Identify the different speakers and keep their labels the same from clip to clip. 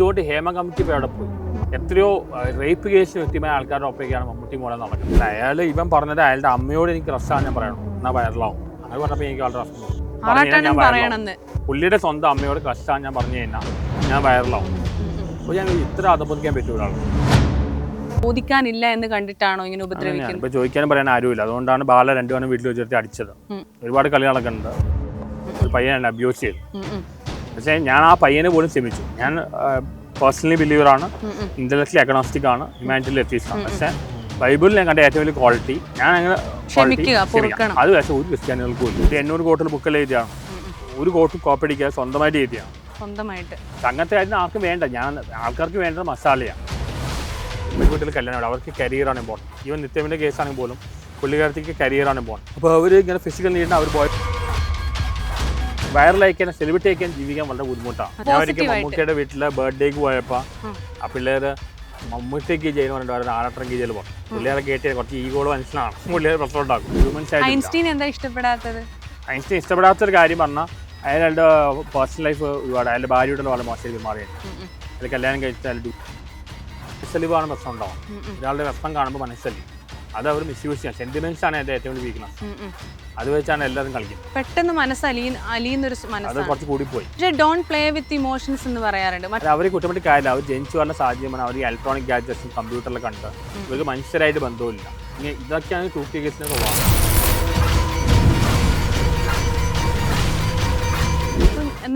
Speaker 1: ഇതുകൊണ്ട് ഹേമ കമ്മിറ്റി ഇപ്പോൾ എവിടെ പോയി? എത്രയോ റേപ്പ് കേസിന് വ്യക്തിമായ ആൾക്കാരുടെ ഒപ്പയൊക്കെയാണ് മമ്മൂട്ടി മോളെ നടക്കുന്നത്. അയാൾ ഇവൻ പറഞ്ഞത് അയാളുടെ അമ്മയോട് എനിക്ക് റസ്സാണ് ഞാൻ പറയണം, എന്നാൽ വൈറലാവും. അങ്ങനെ പറഞ്ഞപ്പോൾ എനിക്ക് വളരെ റസ്സാണ്. പുള്ളിയുടെ സ്വന്തം അമ്മയോട് ക്രഷാണ് ഞാൻ പറഞ്ഞു കഴിഞ്ഞാൽ ഞാൻ വൈറലാവും. അപ്പോൾ ഞാൻ ഇത്ര അധപ്പതിക്കാൻ പറ്റും ഒരാൾ
Speaker 2: ചോദിക്കാനില്ല എന്ന് കണ്ടിട്ടാണോ ഇങ്ങനെ ഉപദ്രവിക്കുന്നത്?
Speaker 1: ഇപ്പോൾ ചോദിക്കാനും പറയാൻ ആരുമില്ല. അതുകൊണ്ടാണ് ബാല രണ്ടുപേരും വീട്ടിൽ വെച്ചിട്ട് അടിച്ചത്. ഒരുപാട് കളികളൊക്കെ ഉണ്ട്. ഒരു പയ്യനെ അബ്യൂസ് ചെയ്തു. പക്ഷേ ഞാൻ ആ പയ്യനെ പോലും ക്ഷമിച്ചു. ഞാൻ പേഴ്സണലി ബിലീവറാണ്, ഇന്റലക്ച്വലി അഗ്നോസ്റ്റിക് ആണ്, ഹ്യൂമാനിറ്റിയിൽ എത്തിസ്റ്റ് ആണ്. പക്ഷേ ബൈബിളിൽ ഞാൻ കണ്ട ഏറ്റവും വലിയ ക്വാളിറ്റി ഞാൻ അങ്ങനെ അത് പക്ഷേ ഒരു ക്രിസ്ത്യാനികൾക്ക് പോലും 800 കോട്ടിൽ ബുക്കെല്ലാം എഴുതിയാണ്. ഒരു കോട്ടും കോപ്പടിക്കാതെ സ്വന്തമായിട്ട് എഴുതിയാണ്. അങ്ങനത്തെ കാര്യം ആർക്കും വേണ്ട. ആൾക്കാർക്ക് വേണ്ടത് മസാലയാണ്. വീട്ടിൽ കല്യാണം അവർക്ക് കരിയറാണ് ഇമ്പോർട്ടൻറ്റ്. ഈവൻ നിത്യമിൻ്റെ കേസാണെങ്കിൽ പോലും പുള്ളിക്കാരത്തേക്ക് കരിയറാണ് ഇമ്പോർട്ടൻറ്റ്. അപ്പോൾ അവർ ഇങ്ങനെ ഫിസിക്കൽ നീഡിന് അവർ പോയി വൈറലയക്കാൻ സെലിബ്രിറ്റി അയക്കാൻ ജീവിക്കാൻ വളരെ ബുദ്ധിമുട്ടാണ്. ഞാൻ ഒരിക്കൽ മമ്മൂട്ടിയുടെ വീട്ടിലെ ബർത്ത്ഡേക്ക് പോയപ്പോൾ ആ പിള്ളേർ മമ്മൂട്ടിക്ക് ചെയ്യുന്ന പറഞ്ഞിട്ട് ആറട്ടം കീഴിൽ പോകും. പിള്ളേരെ കേട്ട് കുറച്ച് ഈഗോള് മനസ്സിലാണ്. പിള്ളേർ പ്രശ്നം ഉണ്ടാക്കും. ഐൻസ്റ്റീൻ ഇഷ്ടപ്പെടാത്തൊരു കാര്യം പറഞ്ഞാൽ അയാളുടെ പേഴ്സണൽ ലൈഫ് ഒരുപാട് അയാളുടെ ഭാര്യയുടെ വളരെ മോശം പെരുമാറിയാണ്. അതിൽ കല്യാണം കഴിച്ചാൽ മനസ്സലിവാണ് പ്രശ്നം ഉണ്ടാവും. ഒരാളുടെ പ്രശ്നം കാണുമ്പോൾ മനസ്സലി അത് അവർ മിസ്യൂസ് ചെയ്യാം. സെന്റിമെന്റ്സ് ആണ് എൻ്റെ ഏറ്റവും വലിയ വീക്ക്നെസ്. അത് വെച്ചാണ് എല്ലാവരും കളിക്കുന്നത്.
Speaker 2: പെട്ടെന്ന് മനസ്സലിയുന്നൊരു
Speaker 1: അത് കുറച്ച് കൂടിപ്പോയി.
Speaker 2: പക്ഷേ ഡോണ്ട് പ്ലേ വിത്ത് ഇമോഷൻസ് എന്ന് പറയാറുണ്ട്.
Speaker 1: അവർ കുറ്റപ്പെട്ട് കാര്യമില്ല. അവർ ജനിച്ചു വരുന്ന സാഹചര്യമാണ്. അവർ ഇലക്ട്രോണിക് ഗാഡ്ജറ്റ്സും കമ്പ്യൂട്ടറിൽ കണ്ട് ഇവർക്ക് മനുഷ്യരായിട്ട് ബന്ധമില്ല. ഇതൊക്കെയാണ് ടൂക്കി കേസിന്റെ സ്വഭാവം.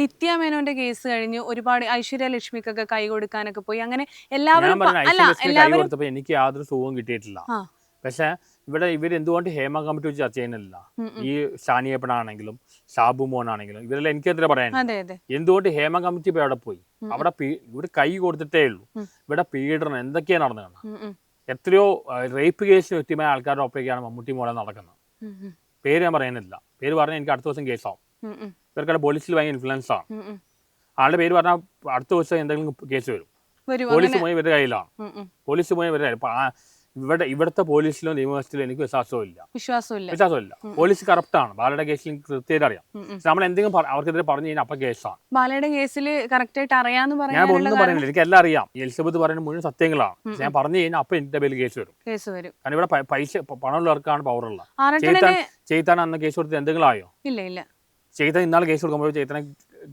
Speaker 2: നിത്യ മേനോന്റെ കേസ് കഴിഞ്ഞ് ഒരുപാട് ഐശ്വര്യ ലക്ഷ്മിക്കൊക്കെ കൈ കൊടുക്കാനൊക്കെ പോയി. അങ്ങനെ എല്ലാവരും
Speaker 1: എനിക്ക് യാതൊരു സുഖവും കിട്ടിയിട്ടില്ല. പക്ഷെ ഇവരെന്തുകൊണ്ട് ഹേമ കമ്മിറ്റി വെച്ച് ചർച്ച ചെയ്യുന്നില്ല? ഈ ഷാനിയപ്പനാണെങ്കിലും ഷാബു മോനാണെങ്കിലും ഇവരെല്ലാം എനിക്കെതിരെ പറയാൻ എന്തുകൊണ്ട് ഹേമ കമ്മിറ്റി ഇപ്പോൾ എവിടെ പോയി? ഇവിടെ കൈ കൊടുത്തിട്ടേ ഉള്ളൂ. ഇവിടെ പീഡനം എന്തൊക്കെയാണ് നടന്നത്? എത്രയോ റേപ്പ് കേസിന് വ്യക്തിമായ ആൾക്കാരുടെ ഒപ്പയൊക്കെയാണ് മമ്മൂട്ടി മോളെ നടക്കുന്നത്. പേര് ഞാൻ പറയുന്നില്ല. പേര് പറഞ്ഞാൽ എനിക്ക് അടുത്ത ദിവസം കേസാവും. ഇവർക്കവിടെ പോലീസിൽ ഭയങ്കര ഇൻഫ്ലുവൻസ് ആണ്. ആളുടെ പേര് പറഞ്ഞാൽ അടുത്ത ദിവസം എന്തെങ്കിലും കേസ് വരും. പോലീസ് പോയി ഇവരുടെ കയ്യിലാണ്. ഇവിടുത്തെ പോലീസിലോ നിയമവ്യവസ്ഥയിലോ എനിക്ക് വിശ്വാസമില്ല. പോലീസ് കറപ്റ്റാണ്. ബാലയുടെ കേസിൽ കൃത്യമായിട്ട് അറിയാം. നമ്മൾ എന്തെങ്കിലും അവർക്കെതിരെ പറഞ്ഞു കഴിഞ്ഞാൽ അപ്പൊ കേസാണ്.
Speaker 2: ബാലയുടെ കേസിൽ കറക്റ്റായിട്ട് അറിയാമെന്ന്
Speaker 1: ഞാൻ ഒന്നും പറയുന്നില്ല. എനിക്ക് എല്ലാം അറിയാം. എലിസബത്ത് പറയുന്ന മുഴുവൻ സത്യങ്ങളാണ്. ഞാൻ പറഞ്ഞു കഴിഞ്ഞാൽ അപ്പൊ എന്റെ പേരിൽ കേസ് വരും. കാരണം ഇവിടെ പൈസ പണമുള്ളവർക്കാണ് പവറുള്ള. ചെയ്താൻ അന്ന് കേസ് കൊടുത്ത് എന്തെങ്കിലും ആയോ?
Speaker 2: ഇല്ല.
Speaker 1: ചെയ്താൻ ഇന്നാൾ കേസ് കൊടുക്കുമ്പോൾ ചെയ്താൻ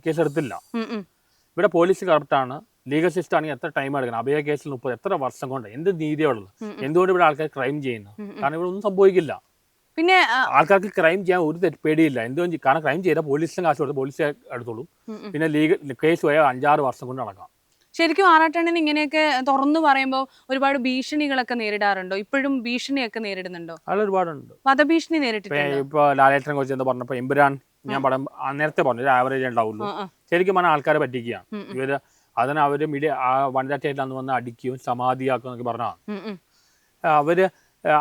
Speaker 1: കേസ് എടുത്തില്ല. ഇവിടെ പോലീസ് കറപ്റ്റാണ്. ലീഗൽ സിസ്റ്റം ആണെങ്കിൽ എത്ര ടൈം എടുക്കണം? അഭയ കേസിൽ 30 എത്ര വർഷം കൊണ്ട് എന്ത് നീതിയുള്ളത്? എന്തുകൊണ്ട് ഇവിടെ ആൾക്കാർ ക്രൈം ചെയ്യുന്നു? കാരണം ഇവിടെ ഒന്നും സംഭവിക്കില്ല.
Speaker 2: പിന്നെ
Speaker 1: ആൾക്കാർക്ക് ക്രൈം ചെയ്യാൻ ഒരു പേടിയില്ല. എന്തുകൊണ്ട്? കാരണം ക്രൈം ചെയ്താൽ പോലീസിനും കാശ് കൊടുത്ത് പോലീസ് എടുത്തോളൂ. പിന്നെ ലീഗൽ കേസ് പോയാൽ 5-6 വർഷം കൊണ്ട് നടക്കാം.
Speaker 2: ശരിക്കും ആറാട്ടണ്ണൻ ഇങ്ങനെയൊക്കെ തുറന്നു പറയുമ്പോൾ ഒരുപാട് ഭീഷണികളൊക്കെ നേരിടാറുണ്ടോ? ഇപ്പോഴും ഭീഷണിയൊക്കെ നേരിടുന്നുണ്ടോ?
Speaker 1: അത് ഒരുപാടുണ്ട്.
Speaker 2: വധഭീഷണി നേരിട്ടിട്ടുണ്ട്.
Speaker 1: ഇപ്പൊ ലാലേട്ടനെ കുറിച്ച് എന്താ പറഞ്ഞപ്പോ എമ്പുരാൻ ഞാൻ നേരത്തെ പറഞ്ഞു ഒരു ആവറേജ് ഉണ്ടാവുള്ളൂ. ശരിക്കും പറഞ്ഞാൽ ആൾക്കാരെ പറ്റിക്കുകയാണ് ഇവര്. അതിന് അവര് മീഡിയ വനിതാ തിയേറ്ററിൽ അന്ന് വന്ന് അടിക്കുകയും സമാധിയാക്കും എന്നൊക്കെ പറഞ്ഞാണ് അവര്.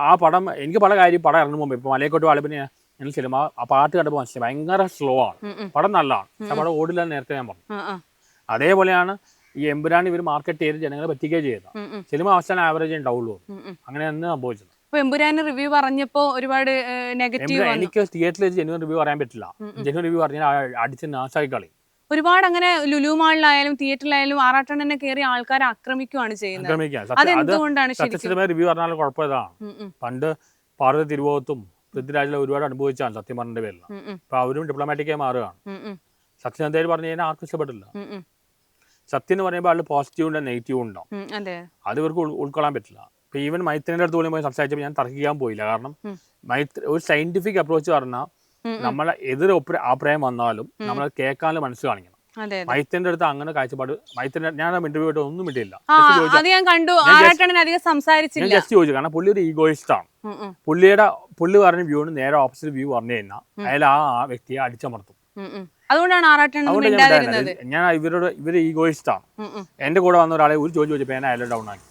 Speaker 1: ആ പടം എനിക്ക് പല കാര്യം പടം ഇറങ്ങും മുമ്പ് ഇപ്പൊ മലയക്കോട്ട് വാളിപ്പിന് ഞങ്ങൾ സിനിമ ആ പാട്ട് കണ്ടപ്പോൾ മനസ്സിലായി ഭയങ്കര സ്ലോ ആണ്. പടം നല്ലതാണ്. പടം ഓടില്ല നേരത്തെ ഞാൻ പറഞ്ഞു. അതേപോലെയാണ് ഈ എമ്പുരാൻ ഇവർ മാർക്കറ്റ് ചെയ്ത് ജനങ്ങളെ പറ്റിക്കുകയും ചെയ്തത്. സിനിമ അവസാനം ആവറേജ് ഉണ്ടാവുള്ളൂ. അങ്ങനെയാണ് സംഭവിച്ചത്.
Speaker 2: റിവ്യൂ പറഞ്ഞപ്പോ ഒരുപാട് നെഗറ്റീവ്.
Speaker 1: എനിക്ക് തിയേറ്ററിൽ ജെന്യുവൻ റിവ്യൂ പറയാൻ പറ്റില്ല. ജെന്യുവൻ റിവ്യൂ പറഞ്ഞാൽ അടിച്ച് നാശമായി കളി.
Speaker 2: ഒരുപാട് അങ്ങനെ ലുലു മാളിലായാലും തിയേറ്ററിലായാലും ആറാട്ടണ്ണനെ കയറി ആൾക്കാരെ ആക്രമിക്കുകയാണ് ചെയ്യുന്നത്. അതെന്തുകൊണ്ടാണ്?
Speaker 1: റിവ്യൂ പറഞ്ഞാൽ കുഴപ്പമിതാണ്. പണ്ട് പാർവതി തിരുവോത്തും പൃഥ്വിരാജിലും ഒരുപാട് അനുഭവിച്ചാണ് സത്യം പറഞ്ഞ പേരില്ല. അപ്പൊ അവരും ഡിപ്ലോമാറ്റിക്കായി മാറുകയാണ്. സത്യം എന്തായാലും പറഞ്ഞു കഴിഞ്ഞാൽ ആർക്കും ഇഷ്ടപ്പെട്ടില്ല. സത്യം എന്ന് പറയുമ്പോൾ ആള് പോസിറ്റീവ് ഉണ്ട് നെഗറ്റീവ് ഉണ്ടാവും. അത് ഇവർക്ക് ഉൾക്കൊള്ളാൻ പറ്റില്ല. ഇപ്പൊ ഈവൻ മൈത്രിന്റെ അടുത്ത് പോലും പോയി സംസാരിച്ചപ്പോൾ ഞാൻ തർക്കിക്കാൻ പോയില്ല. കാരണം ഒരു സയന്റിഫിക് അപ്രോച്ച് പറഞ്ഞാൽ നമ്മളെ എതിരെ അഭിപ്രായം വന്നാലും നമ്മൾ കേൾക്കാനും മനസ്സ് കാണിക്കണം. മൈത്രിന്റെ അടുത്ത് അങ്ങനെ കാഴ്ചപ്പാട് മൈത്രിന്റെ ഞാൻ ഇന്റർവ്യൂ ആയിട്ട് ഒന്നും കിട്ടിയില്ല. ജസ്റ്റ് ചോദിച്ചു. കാരണം പുള്ളി ഒരു ഈഗോയിസ്റ്റ് ആണ്. പുള്ളി പറഞ്ഞ വ്യൂവിന് നേരെ ഓപ്പോസിറ്റ് വ്യൂ പറഞ്ഞു കഴിഞ്ഞാൽ അയാൾ ആ വ്യക്തിയെ അടിച്ചമർത്തും. ഞാൻ ഇവര് ഈഗോയിസ്റ്റ് ആണ്. എന്റെ കൂടെ വന്ന ഒരാളെ ഒരു ചോദ്യം ചോദിച്ചപ്പോ ഞാൻ അയാളെ ഡൗൺ ആക്കി.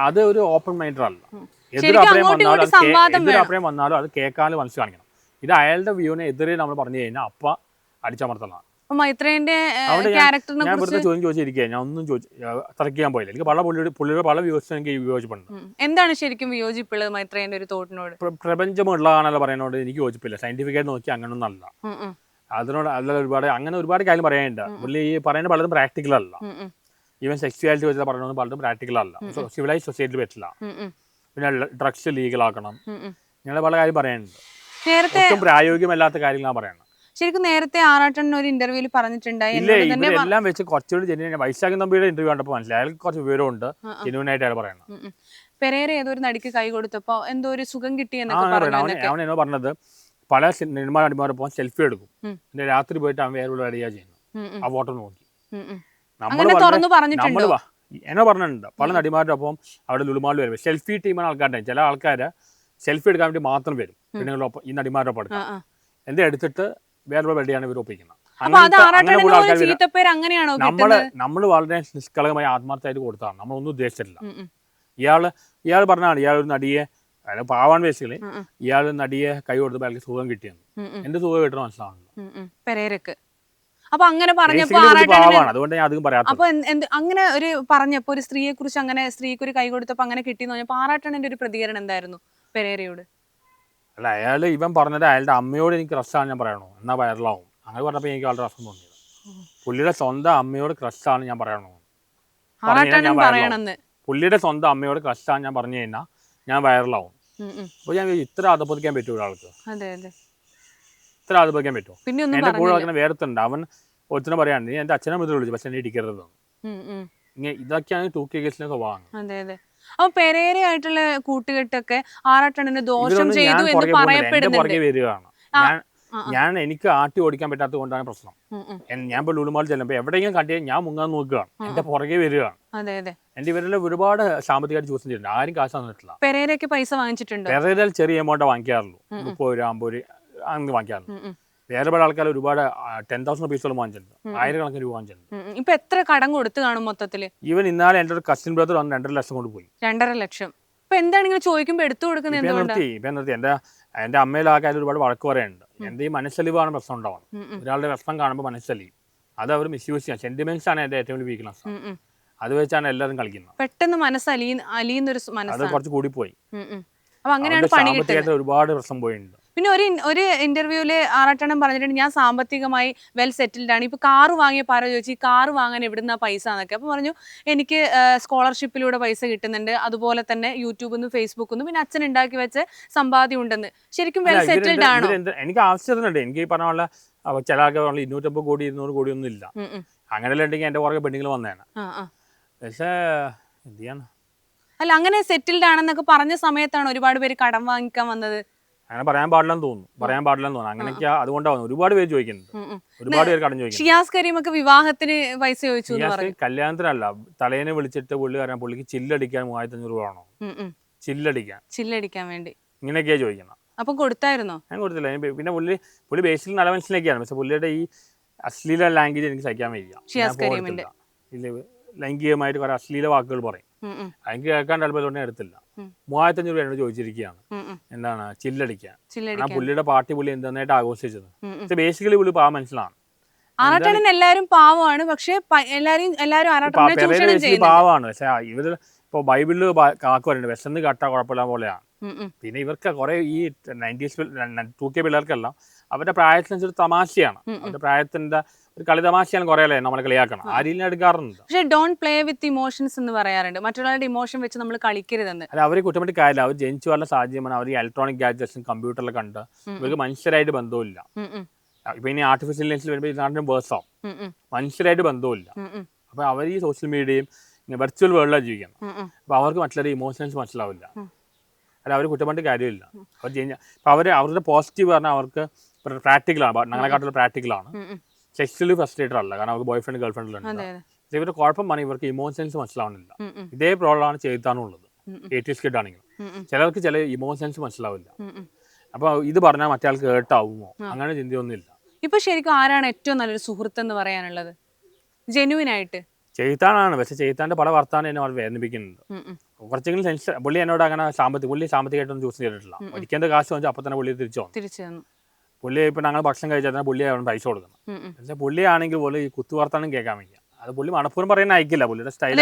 Speaker 1: അത് ഒരു ഓപ്പൺ മൈൻഡർ അല്ല. എതിരഭിപ്രായം വന്നാലും അത് കേൾക്കാനും മനസ്സ് കാണിക്കണം. ഇത് അയാളുടെ വ്യൂവിനെ എതിരെ നമ്മൾ പറഞ്ഞു കഴിഞ്ഞാൽ അപ്പ അടിച്ചമർത്തലാണ്. ഞാൻ വെറുതെ ചോദ്യം ചോദിച്ചിരിക്കുക. ഞാൻ ഒന്നും തർക്കിക്കാൻ പോയില്ല. എനിക്ക് പുള്ളിയുടെ പല വ്യൂസ് എനിക്ക് വിയോജിപ്പുണ്ട്.
Speaker 2: എന്താണ് ശരിക്കും വിയോജിപ്പുള്ളത് മൈത്രേന്റെ ഒരു തോട്ടിനോട്?
Speaker 1: പ്രപഞ്ചമുള്ളതാണല്ലോ പറയുന്നോട് എനിക്ക് യോജിപ്പില്ല. സയന്റിഫിക്കായിട്ട് നോക്കി അങ്ങനൊന്നും അല്ല. അതിനോട് അല്ല ഒരുപാട് കാര്യം പറയാനുണ്ട്. പുള്ളി ഈ പറയുന്ന പലതും പ്രാക്ടിക്കൽ അല്ല. ഈവൻ സെക്സ്വാലിറ്റി വെച്ചാൽ പറയണമെന്ന് പലതും പ്രാക്ടിക്കൽ അല്ല, സിവിലൈസ് സൊസൈറ്റിയിൽ പറ്റില്ല. പിന്നെ ഡ്രഗ്സ് ലീഗലാക്കണം, ഇങ്ങനെ പല കാര്യം പറയാനുണ്ട്. ഒട്ടും പ്രായോഗികമല്ലാത്ത കാര്യങ്ങളാണ് പറയുന്നത്.
Speaker 2: ശരിക്കും നേരത്തെ ആറാട്ടണ്ണൻ ഒരു ഇന്റർവ്യൂവിൽ പറഞ്ഞിട്ടുണ്ടായി.
Speaker 1: ഇല്ല, ഇവരെല്ലാം വെച്ച് കുറച്ചുകൂടി ജെന്യൂൻ. വൈശാഖൻ തമ്പിയുടെ ഇന്റർവ്യൂ കണ്ടപ്പോൾ മനസ്സിലായി അയാൾക്ക് കുറച്ച് വിവരമുണ്ട്, ജെന്യൂൻ ആയിട്ട് അയാൾ പറയുന്നത്.
Speaker 2: പെരേര ഏതൊരു നടിക്ക് കൈ കൊടുത്തപ്പോ എന്തോ ഒരു സുഖം കിട്ടിയെന്നൊക്കെ
Speaker 1: അവൻ എന്നോ പറഞ്ഞത് പല സിനിമ നടിമാരൊപ്പം സെൽഫി എടുക്കും, പിന്നെ രാത്രി പോയിട്ട് അവൻ വേറെ റെഡിയാ ചെയ്യുന്നു ആ ഫോട്ടോ നോക്കി. നമ്മൾ എന്നോ പറഞ്ഞിട്ടുണ്ട് പല നടിമാരുടെ ഒപ്പം അവിടെ ലുലുമാളിൽ വരും സെൽഫി ടീമാണ് ആൾക്കാരുടെ. ചില ആൾക്കാർ സെൽഫി എടുക്കാൻ വേണ്ടി മാത്രം വരും പെണ്ണുങ്ങളൊപ്പം, ഈ നടിമാരുടെ ഒപ്പം എടുക്കാം, എന്താ എടുത്തിട്ട് വേറെ റെഡിയാണ് ഇവർ ഒപ്പിക്കുന്നത്. നമ്മൾ വളരെ നിഷ്കളങ്കമായി ആത്മാർത്ഥമായിട്ട് കൊടുത്താണ്, നമ്മളൊന്നും ഉദ്ദേശിച്ചിട്ടില്ല. ഇയാൾ പറഞ്ഞാണ് ഇയാൾ ഒരു നടിയെ പാവാൻ ബേസിക്കലി ഇയാൾ നടിയെ കൈ കൊടുത്തപ്പോൾ അയാൾക്ക് സുഖം കിട്ടിയെന്ന്. എന്ത് സുഖം കിട്ടണം മനസ്സിലാവുന്നു.
Speaker 2: അപ്പൊ അങ്ങനെ പറഞ്ഞപ്പോ
Speaker 1: അതുകൊണ്ട് ഞാൻ അധികം പറയാം.
Speaker 2: അപ്പൊ അങ്ങനെ ഒരു പറഞ്ഞപ്പോ ഒരു സ്ത്രീയെ കുറിച്ച് അങ്ങനെ സ്ത്രീക്ക് ഒരു കൈ കൊടുത്തപ്പോ അങ്ങനെ കിട്ടിയെന്ന് പറഞ്ഞപ്പോ ആറാട്ടണ്ണന്റെ ഒരു പ്രതികരണം എന്തായിരുന്നു പെരേരയോട്?
Speaker 1: അല്ല, അയാൾ ഇവൻ പറഞ്ഞത് അയാളുടെ അമ്മയോട് എനിക്ക് ക്രഷാണ് ഞാൻ പറയണോ എന്നാ വൈറലാവും. അങ്ങനെ പറഞ്ഞപ്പോൾ എനിക്ക് വളരെ രസം തോന്നിയത്. പുള്ളിയുടെ സ്വന്തം അമ്മയോട് ക്രഷാണ് ഞാൻ പറയണോ, പുള്ളിയുടെ സ്വന്തം അമ്മയോട് ക്രഷാണ് ഞാൻ പറഞ്ഞു കഴിഞ്ഞാൽ ഞാൻ വൈറലാവും. അപ്പൊ ഞാൻ ഇത്ര അധപ്പതിക്കാൻ പറ്റുമോ ഒരാൾക്ക്? ഇത്ര അധപ്പതിക്കാൻ പറ്റുമോ? എന്റെ കൂടെ നടക്കുന്ന വേറെത്തുണ്ട്, അവൻ ഒത്തിനെ പറയാണ്ട് നീ എന്റെ അച്ഛനെ മുതൽ വിളിച്ചു പക്ഷെ എന്നെ ഇടിക്കരുത്. ഇതൊക്കെയാണ് 2K കേസിലെ സ്വഭാവം.
Speaker 2: അപ്പൊ പെരേരയായിട്ടുള്ള കൂട്ടുകെട്ടൊക്കെ ആറാട്ടണ്ണന് ദോഷം ചെയ്തു എന്ന് പറയപ്പെടുന്നുണ്ട്.
Speaker 1: ഞാൻ എനിക്ക് ആട്ടി ഓടിക്കാൻ പറ്റാത്തത് കൊണ്ടാണ് പ്രശ്നം. ഞാൻ ഇപ്പൊ ലുലുമാൾ ചെല്ലുമ്പോ എവിടെയെങ്കിലും കണ്ടിയാൽ ഞാൻ മുങ്ങാൻ നോക്കുകയാണ്, എന്റെ പുറകെ വരികയാണ്. എന്റെ ഇവരെല്ലാം ഒരുപാട് സാമ്പത്തികമായിട്ട് ചൂസ് ചെയ്തിട്ടുണ്ട്, ആരും കാശ് തന്നിട്ടില്ല.
Speaker 2: പെരേരയ്ക്ക് പൈസ വാങ്ങിച്ചിട്ടുണ്ട്.
Speaker 1: പെരേരയിൽ ചെറിയ എമൗണ്ട് വാങ്ങിക്കാറുള്ളൂ, 30 രൂപ 50 രൂപ അങ്ങനെ വാങ്ങിക്കാറുള്ളൂ. വേറെ പല ആൾക്കാർ ഒരുപാട് 10,000 rupees വാങ്ങിച്ചിട്ടുണ്ട്, 1000 രൂപ വാങ്ങിച്ചിട്ടുണ്ട്.
Speaker 2: ഇപ്പൊ എത്ര കടം കൊടുത്തു കാണും മൊത്തത്തില്?
Speaker 1: ഈവൻ ഇന്നാലെ എന്റെ ഒരു കസിൻ ബ്രദർ വന്ന് 2.5 ലക്ഷം കൊണ്ട് പോയി.
Speaker 2: 2.5 ലക്ഷം ഇപ്പൊ എന്താണ് ഇങ്ങനെ ചോദിക്കുമ്പോ എടുത്തു കൊടുക്കുന്നത്?
Speaker 1: നിർത്തി. എന്റെ അമ്മയിലെ ആൾക്കാർ ഒരുപാട് വഴക്ക് പറയാനുണ്ട്. എന്റെ ഈ മനസ്സലിവാണ് പ്രശ്നം ഉണ്ടാവുന്നത്. ഒരാളുടെ പ്രശ്നം കാണുമ്പോൾ മനസ്സലിയും, അത് അവർ മിസ്യൂസ് ചെയ്യാം. സെന്റിമെന്റ്സ് ആണ് എന്റെ ഏറ്റവും വലിയ വീക്ക്നെസ്. അത് വെച്ചാണ് എല്ലാവരും കളിക്കുന്നത്.
Speaker 2: പെട്ടെന്ന് മനസ്സലിയുന്നൊരു
Speaker 1: അത് കുറച്ച് കൂടിപ്പോയി.
Speaker 2: അപ്പൊ അങ്ങനെയാണ് പണി കിട്ടുന്നത്.
Speaker 1: ഒരുപാട് പ്രശ്നം പോയിട്ടുണ്ട്.
Speaker 2: പിന്നെ ഒരു ഇന്റർവ്യൂല് ആറാട്ടണ്ണൻ പറഞ്ഞിട്ടുണ്ട് ഞാൻ സാമ്പത്തികമായി വെൽ സെറ്റിൽഡ് ആണ്. ഇപ്പൊ കാറ് വാങ്ങിയപ്പോൾ ആരോ ചോദിച്ചു ഈ കാറ് വാങ്ങാൻ എവിടുന്ന പൈസ എന്നൊക്കെ. അപ്പൊ പറഞ്ഞു എനിക്ക് സ്കോളർഷിപ്പിലൂടെ പൈസ കിട്ടുന്നുണ്ട്, അതുപോലെ തന്നെ യൂട്യൂബിൽ നിന്നും ഫേസ്ബുക്കിൽ നിന്നും, പിന്നെ അച്ഛൻ ഉണ്ടാക്കി വെച്ച സമ്പാദ്യം ഉണ്ടെന്ന്. ശരിക്കും വെൽ സെറ്റിൽഡ് ആണോ?
Speaker 1: എനിക്ക് ആവശ്യത്തിനുണ്ട്. എനിക്ക് ഈ പറഞ്ഞ പോലെ ചില ആൾക്കാർ 250 കോടി 200 കോടി ഒന്നും ഇല്ല. അങ്ങനെയല്ല ഉണ്ടെങ്കിൽ എന്റെ പുറകെ പെണ്ണുങ്ങൾ വന്നേനെ. പക്ഷേ എന്ത് ചെയ്യാണ്?
Speaker 2: അല്ല, അങ്ങനെ സെറ്റിൽഡ് ആണെന്നൊക്കെ പറഞ്ഞ സമയത്താണ് ഒരുപാട് പേര് കടം വാങ്ങിക്കാൻ വന്നത്.
Speaker 1: അങ്ങനെ പറയാൻ പാടില്ലെന്ന് തോന്നുന്നു. അങ്ങനെയൊക്കെ അതുകൊണ്ടാണ് ഒരുപാട് പേര് ചോദിക്കുന്നുണ്ട്, ഒരുപാട് പേര് കടം ചോദിക്കുന്നു.
Speaker 2: ഷിയാസ് കരീമൊക്കെ വിവാഹത്തിന് പൈസ ചോദിച്ചു.
Speaker 1: കല്യാണത്തിനല്ല, തലേനെ വിളിച്ചിട്ട് പുള്ളിക്ക് ചില്ലടിക്കാൻ 3500 രൂപ ആണോ? ചില്ലടിക്കാൻ വേണ്ടി ഇങ്ങനെയൊക്കെയാ ചോദിക്കണം.
Speaker 2: അപ്പൊ കൊടുത്തായിരുന്നോ?
Speaker 1: ഞാൻ കൊടുത്തില്ല. പിന്നെ പുള്ളി ബേസിൽ നല്ല മനസ്സിലേക്കാണ്, പക്ഷെ പുള്ളിയുടെ ഈ അശ്ലീല ലാംഗ്വേജ് എനിക്ക് സഹിക്കാൻ വയ്യ. ലൈംഗികമായിട്ട് കുറെ അശ്ലീല വാക്കുകൾ പറയും, എനിക്ക് കേൾക്കാൻ താല്പര്യം എടുത്തില്ല. 3500 രൂപ എന്നോട് ചോദിച്ചിരിക്കുകയാണ് എന്താണ് ചില്ലടിക്കാൻ. പുള്ളിയുടെ പാർട്ടി പുള്ളി എന്തായിട്ട് ആഘോഷിച്ചത്. പക്ഷെ ബേസിക്കലി പുള്ളി പാവം മനസ്സിലാണ്.
Speaker 2: എല്ലാരും പാവമാണ്, പക്ഷെ
Speaker 1: പാവമാണ്. പക്ഷെ ഇവര് ഇപ്പൊ ബൈബിളില് കാക്ക് പറയുന്നുണ്ട് വിശന്ന് കട്ട കുഴപ്പമില്ല പോലെയാണ്. പിന്നെ ഇവർക്ക് കുറെ ഈ 90s 2K പിള്ളേർക്കെല്ലാം അവരുടെ പ്രായത്തിനനുസരിച്ച് തമാശയാണ്, അവരുടെ പ്രായത്തിന്റെ ഒരു കളി തമാശയാണ് കുറെ അല്ലേ നമ്മളെ കളിയാക്കണം. ആ രീതിയിൽ എടുക്കാറുണ്ട്.
Speaker 2: പക്ഷേ ഡോണ്ട് പ്ലേ വിത്ത് ഇമോഷൻസ് എന്ന് പറയാറുണ്ട്, മറ്റുള്ളവരുടെ ഇമോഷൻ വെച്ച് നമ്മൾ കളിക്കരുതെന്ന്.
Speaker 1: അല്ല, അവരെ കുറ്റപ്പെട്ട് കാര്യമില്ല. അവർ ജനിച്ചു വല്ല സാഹചര്യമാണ്. അവർ ഇലക്ട്രോണിക് ഗാഡ്ജറ്റ്സും കമ്പ്യൂട്ടറിൽ കണ്ട് ഇവർക്ക് മനുഷ്യരായിട്ട് ബന്ധമില്ല. ഇപ്പൊ ഇനി ആർട്ടിഫിഷ്യൽ ഇന്റലിജൻസ് വരുമ്പോൾ ഇതിനാണ്ടും വേഴ്സാവും, മനുഷ്യരായിട്ട് ബന്ധമില്ല. അപ്പൊ അവർ ഈ സോഷ്യൽ മീഡിയയും വെർച്വൽ വേൾഡിലാണ് ജീവിക്കണം. അപ്പൊ അവർക്ക് മറ്റുള്ളവരുടെ ഇമോഷൻസ് മനസ്സിലാവില്ല. അല്ല, അവർ കുറ്റപ്പെട്ട് കാര്യമില്ല. അവരുടെ പോസിറ്റീവ് പറഞ്ഞാൽ അവർക്ക് പ്രാക്ടിക്കലാണ്, ഞങ്ങളെക്കാട്ടുള്ള പ്രാക്ടിക്കലാണ്. സെക്സ്വലി ഫ്രസ്ട്രേറ്റഡ് അല്ല, കാരണം അവർക്ക് ബോയ് ഫ്രണ്ട് ഗേൾ ഫ്രണ്ടിലുണ്ട്. ഇവരുടെ കുഴപ്പം പറഞ്ഞാൽ ഇവർക്ക് ഇമോഷൻസ് മനസ്സിലാവുന്നില്ല. ഇതേ പ്രോബ്ലമാണ് ചെയ്താനുള്ളത്. 80s കിഡ് ആണെങ്കിലും ചിലർക്ക് ചില ഇമോഷൻസ് മനസ്സിലാവില്ല. അപ്പൊ ഇത് പറഞ്ഞാൽ മറ്റേ ആൾക്ക് കേട്ടാവുമോ, അങ്ങനെ ചിന്തയൊന്നുമില്ല.
Speaker 2: ഇപ്പൊ ശരിക്കും ആരാണ് ഏറ്റവും നല്ലൊരു സുഹൃത്ത് എന്ന് പറയാനുള്ളത് ജെന്യൂൻ ആയിട്ട്?
Speaker 1: ചെയ്ത്താനാണ്. പക്ഷെ ചെയ്ത്താന്റെ പല വർത്താനം എന്നെ വേദനിപ്പിക്കുന്നുണ്ട്. കുറച്ചെങ്കിലും സെൻസ് പുള്ളി എന്നോട് അങ്ങനെ സാമ്പത്തികമായിട്ടൊന്നും ചൂസ് ചെയ്തിട്ടില്ല. ഒരിക്കൽ കാശ് വാങ്ങിച്ചാൽ അപ്പൊ തന്നെ പുള്ളി തിരിച്ചു തന്നു. പുള്ളി ഇപ്പൊ ഞങ്ങൾ ഭക്ഷണം കഴിച്ചാൽ തന്നെ പുള്ളി പൈസ കൊടുക്കണം. പക്ഷെ പുള്ളിയാണെങ്കിൽ പുള്ളി ഈ കുത്തുവർത്താനം കേൾക്കാൻ വയ്യ. അത് പുള്ളി മണപ്പൂരം പറയാൻ അയക്കില്ല. പുള്ളിയുടെ സ്റ്റൈൽ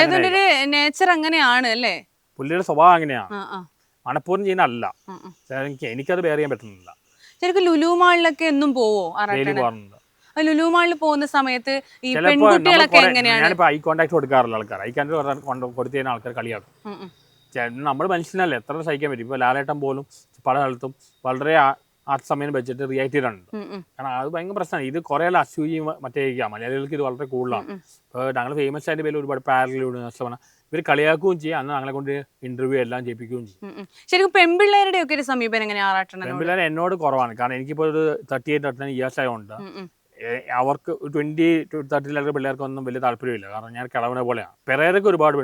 Speaker 2: നേച്ചർ അങ്ങനെയാണ് അല്ലേ,
Speaker 1: പുള്ളിയുടെ സ്വഭാവം അങ്ങനെയാണ്. മണപ്പൂരം ചെയ്യുന്ന അല്ല. എനിക്കത് ബെയർ ചെയ്യാൻ പറ്റുന്നില്ല.
Speaker 2: ശരിക്കും ലുലു മാളിലൊക്കെ എന്നും പോവോ?
Speaker 1: പോകാറുണ്ട്.
Speaker 2: ലുലു മാളിൽ പോകുന്ന സമയത്ത് ഈ
Speaker 1: ചിലപ്പോ
Speaker 2: പെൺകുട്ടികളൊക്കെ എങ്ങനെയാണ്?
Speaker 1: ഞാനിപ്പോ ഐ കോൺടാക്ട് കൊടുക്കാറില്ല ആൾക്കാർ. ഐ കോൺടാക്ട് കൊടുത്തു കഴിഞ്ഞാൽ ആൾക്കാർ കളിയാക്കും. നമ്മൾ മനുഷ്യനല്ലേ, എത്ര സഹിക്കാൻ പറ്റും. ഇപ്പോൾ ലാലേട്ടൻ പോലും പല കാലത്തും വളരെ ആ സമയം വെച്ചിട്ട് റിയാക്ട് ചെയ്തിട്ടുണ്ട്. കാരണം അത് ഭയങ്കര പ്രശ്നമാണ്. ഇത് കുറേ അസൂയയും മറ്റേക്കാം. മലയാളികൾക്ക് ഇത് വളരെ കൂടുതലാണ്. ഇപ്പോൾ ഞങ്ങൾ ഫേമസ് ആയിട്ട് പേര് ഒരുപാട് പാരലിലൂടെ ഇവർ കളിയാക്കുകയും ചെയ്യും. അന്ന് ഞങ്ങളെ കൊണ്ട് ഇന്റർവ്യൂ എല്ലാം ചെയ്യിപ്പിക്കുകയും ചെയ്യും.
Speaker 2: ശരിക്കും പെൺപിള്ളേരുടെ ഒക്കെ ഒരു സമീപനം എങ്ങനെയാണ് ആറാട്ടൻ?
Speaker 1: പെൺപിള്ളേർ എന്നോട് കുറവാണ്. കാരണം എനിക്കിപ്പോൾ ഒരു 38-39 ഇയേഴ്സ് ആയതുകൊണ്ട് അവർക്ക് 20-30 പിള്ളേർക്കൊന്നും വലിയ താല്പര്യമില്ല. കാരണം ഞാൻ കിളവനെ പോലെയാണ്. പെരേരൊക്കെ ഒരുപാട്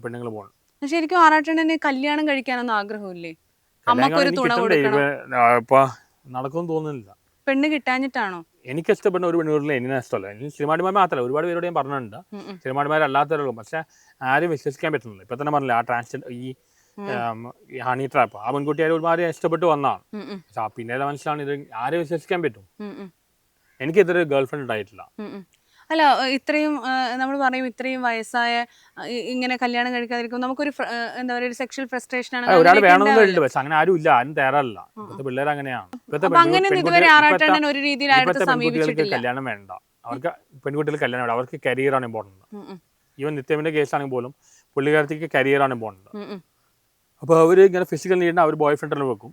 Speaker 1: പെണ്ണുങ്ങൾ പോകണം.
Speaker 2: ശരിക്കും ആറാട്ടനെ കല്യാണം കഴിക്കാനൊന്നും ആഗ്രഹമില്ലേ? അമ്മക്കൊരു തുണ കൊടുക്കണം.
Speaker 1: ഇപ്പൊ നടക്കുമെന്ന് തോന്നുന്നില്ല.
Speaker 2: പെണ്ണ് കിട്ടാഞ്ഞിട്ടാണോ? എനിക്ക്
Speaker 1: ഇഷ്ടപ്പെടുന്ന ഒരു പെണ്ണുകളിൽ എന്നെ ഇഷ്ടമല്ല. എനിക്ക് സിനിമാടിമാർ മാത്രമല്ല, ഒരുപാട് പേരോട് ഞാൻ പറഞ്ഞിട്ടുണ്ട്. സിനിമാടിമാരല്ലാത്തവരും. പക്ഷെ ആരും വിശ്വസിക്കാൻ പറ്റുന്നില്ല. ഇപ്പൊ തന്നെ പറഞ്ഞില്ല, ആ ട്രാൻസ്ജെൻഡർ ഈ ഹണി ട്രാപ്പ്, ആ പെൺകുട്ടി ഒരുപാട് ഇഷ്ടപ്പെട്ട് വന്നതാണ്. പക്ഷെ പിന്നീട് മനസ്സിലാണ് ഇത് ആരും വിശ്വസിക്കാൻ പറ്റും. എനിക്കിതൊരു ഗേൾ ഫ്രണ്ട് ഉണ്ടായിട്ടില്ല.
Speaker 2: അല്ല, ഇത്രയും നമ്മൾ പറയും ഇത്രയും വയസ്സായ ഇങ്ങനെ കല്യാണം കഴിക്കാതിരിക്കും നമുക്കൊരു എന്താ പറയുക, ഒരു സെക്ഷൽ ഫ്രസ്ട്രേഷൻ ആണ്.
Speaker 1: ഒരാൾ വേണമെന്നുണ്ട്, പക്ഷെ അങ്ങനെ ആരും ഇല്ല, ആരും തയ്യാറല്ല. ഇപ്പോഴത്തെ പിള്ളേർ അങ്ങനെയാണ്. പെൺകുട്ടികൾക്ക് കല്യാണം വേണ്ട, അവർക്ക് പെൺകുട്ടികൾ കല്യാണം വേണ്ട, അവർക്ക് കരിയറാണ് ഇമ്പോർട്ടൻറ്റ്. ഈവൻ നിത്യമിന്റെ കേസാണെങ്കിൽ പോലും പുള്ളിക്കാരത്തേക്ക് കരിയറാണ് ഇമ്പോർട്ടൻറ്റ്. അപ്പോൾ അവർ ഇങ്ങനെ ഫിസിക്കൽ നീഡിന് അവർ ബോയ് ഫ്രണ്ടിനെ വെക്കും,